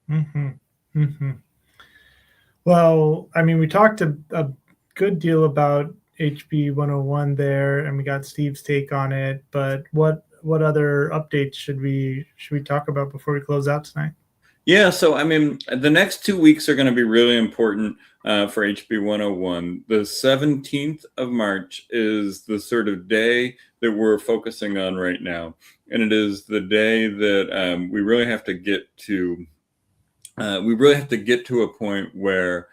Mm-hmm. Mm-hmm. Well, I mean, we talked a good deal about HB 101 there, and we got Steve's take on it. But what other updates should we talk about before we close out tonight?
Yeah, so I mean, the next 2 weeks are going to be really important for HB 101. The 17th of March is the sort of day that we're focusing on right now, and it is the day that we really have to get to. We really have to get to a point where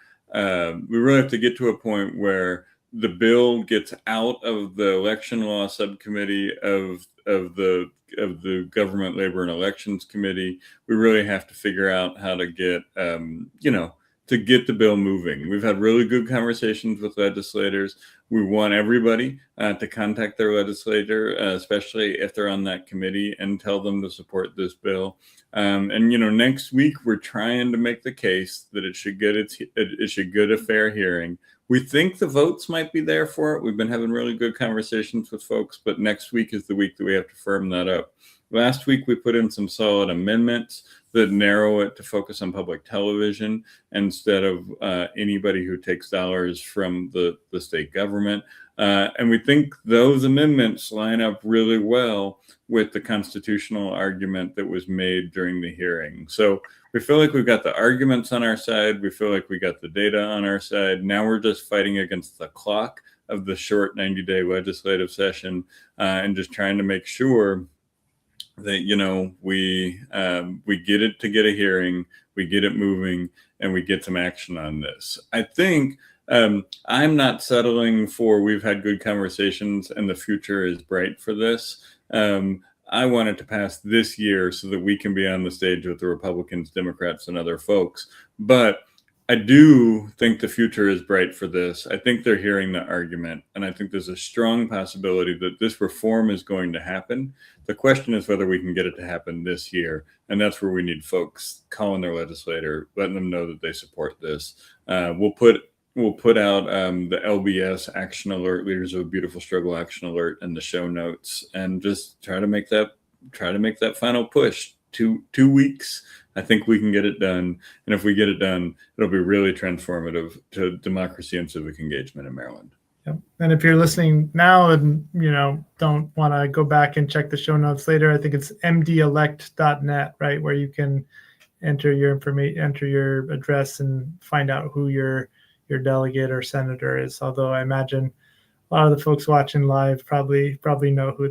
the bill gets out of the election law subcommittee of the Government, Labor, and Elections Committee. We really have to figure out how to get to get the bill moving. We've had really good conversations with legislators. We want everybody to contact their legislator, especially if they're on that committee, and tell them to support this bill. Next week we're trying to make the case that it should get a fair hearing. We think the votes might be there for it. We've been having really good conversations with folks, but next week is the week that we have to firm that up. Last week, we put in some solid amendments that narrow it to focus on public television instead of anybody who takes dollars from the state government. And we think those amendments line up really well with the constitutional argument that was made during the hearing. So we feel like we've got the arguments on our side. We feel like we got the data on our side. Now we're just fighting against the clock of the short 90-day legislative session and just trying to make sure that, you know, we get it to get a hearing, we get it moving, and we get some action on this. I think I'm not settling for we've had good conversations and the future is bright for this. I want it to pass this year so that we can be on the stage with the Republicans, Democrats, and other folks. But I do think the future is bright for this. I think they're hearing the argument, and I think there's a strong possibility that this reform is going to happen. The question is whether we can get it to happen this year, and that's where we need folks calling their legislator, letting them know that they support this. We'll put out the LBS action alert, Leaders of a Beautiful Struggle action alert, in the show notes, and just try to make that final push. 2 weeks. I think we can get it done. And if we get it done, it'll be really transformative to democracy and civic engagement in Maryland.
Yep. And if you're listening now and, you know, don't want to go back and check the show notes later, I think it's mdelect.net, right, where you can enter your information, enter your address, and find out who your delegate or senator is. Although I imagine a lot of the folks watching live probably know who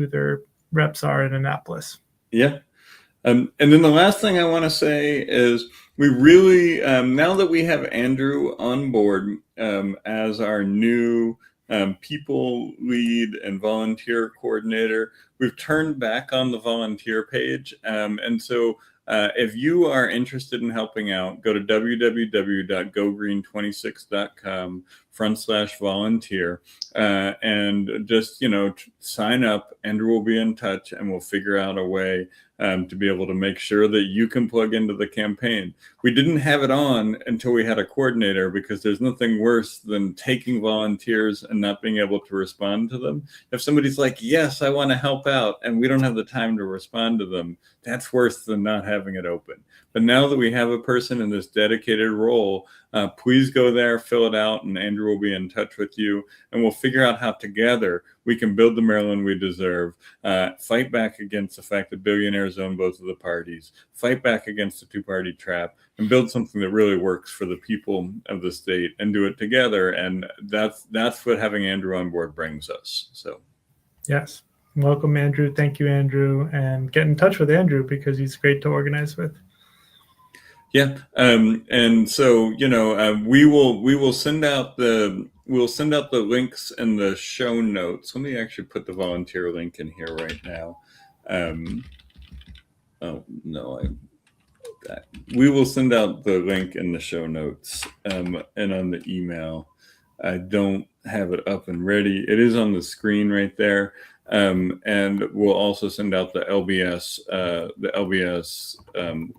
their reps are in Annapolis.
Yeah. And then the last thing I want to say is we really, now that we have Andrew on board as our new people lead and volunteer coordinator, we've turned back on the volunteer page. And so if you are interested in helping out, go to www.gogreen26.com/volunteer and just, you know, sign up. Andrew will be in touch and we'll figure out a way to be able to make sure that you can plug into the campaign. We didn't have it on until we had a coordinator, because there's nothing worse than taking volunteers and not being able to respond to them. If somebody's like, yes, I want to help out, and we don't have the time to respond to them, that's worse than not having it open. But now that we have a person in this dedicated role, please go there, fill it out, and Andrew will be in touch with you, and we'll figure out how together we can build the Maryland we deserve, fight back against the fact that billionaires own both of the parties, fight back against the two-party trap, and build something that really works for the people of the state, and do it together. And that's what having Andrew on board brings us. So,
yes. Welcome, Andrew. Thank you, Andrew. And get in touch with Andrew because he's great to organize with.
Yeah. And so, you know, we will send out the links in the show notes. Let me actually put the volunteer link in here right now. We will send out the link in the show notes and on the email. I don't have it up and ready. It is on the screen right there. And we'll also send out the LBS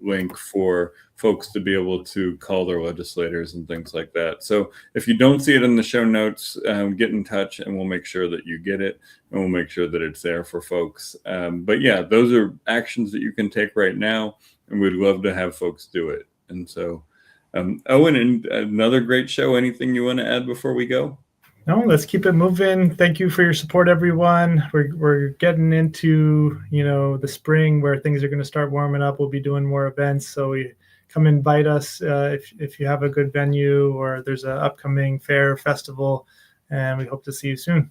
link for folks to be able to call their legislators and things like that. So if you don't see it in the show notes, get in touch and we'll make sure that you get it, and we'll make sure that it's there for folks. But yeah, those are actions that you can take right now, and we'd love to have folks do it. And so, Owen, and another great show. Anything you want to add before we go?
No, let's keep it moving. Thank you for your support, everyone. We're getting into, you know, the spring where things are going to start warming up. We'll be doing more events, so come invite us if you have a good venue or there's an upcoming fair, festival, and we hope to see you soon.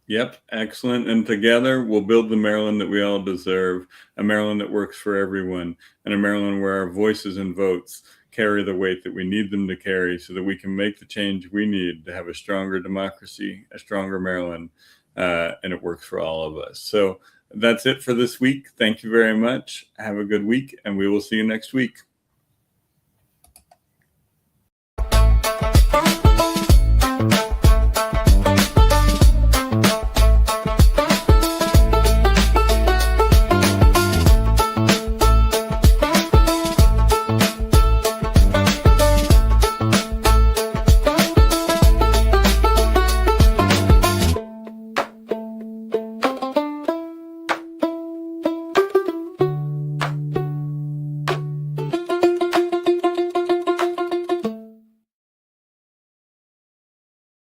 Yep, excellent. And together we'll build the Maryland that we all deserve, a Maryland that works for everyone, and a Maryland where our voices and votes carry the weight that we need them to carry so that we can make the change we need to have a stronger democracy, a stronger Maryland, and it works for all of us. So that's it for this week. Thank you very much. Have a good week, and we will see you next week.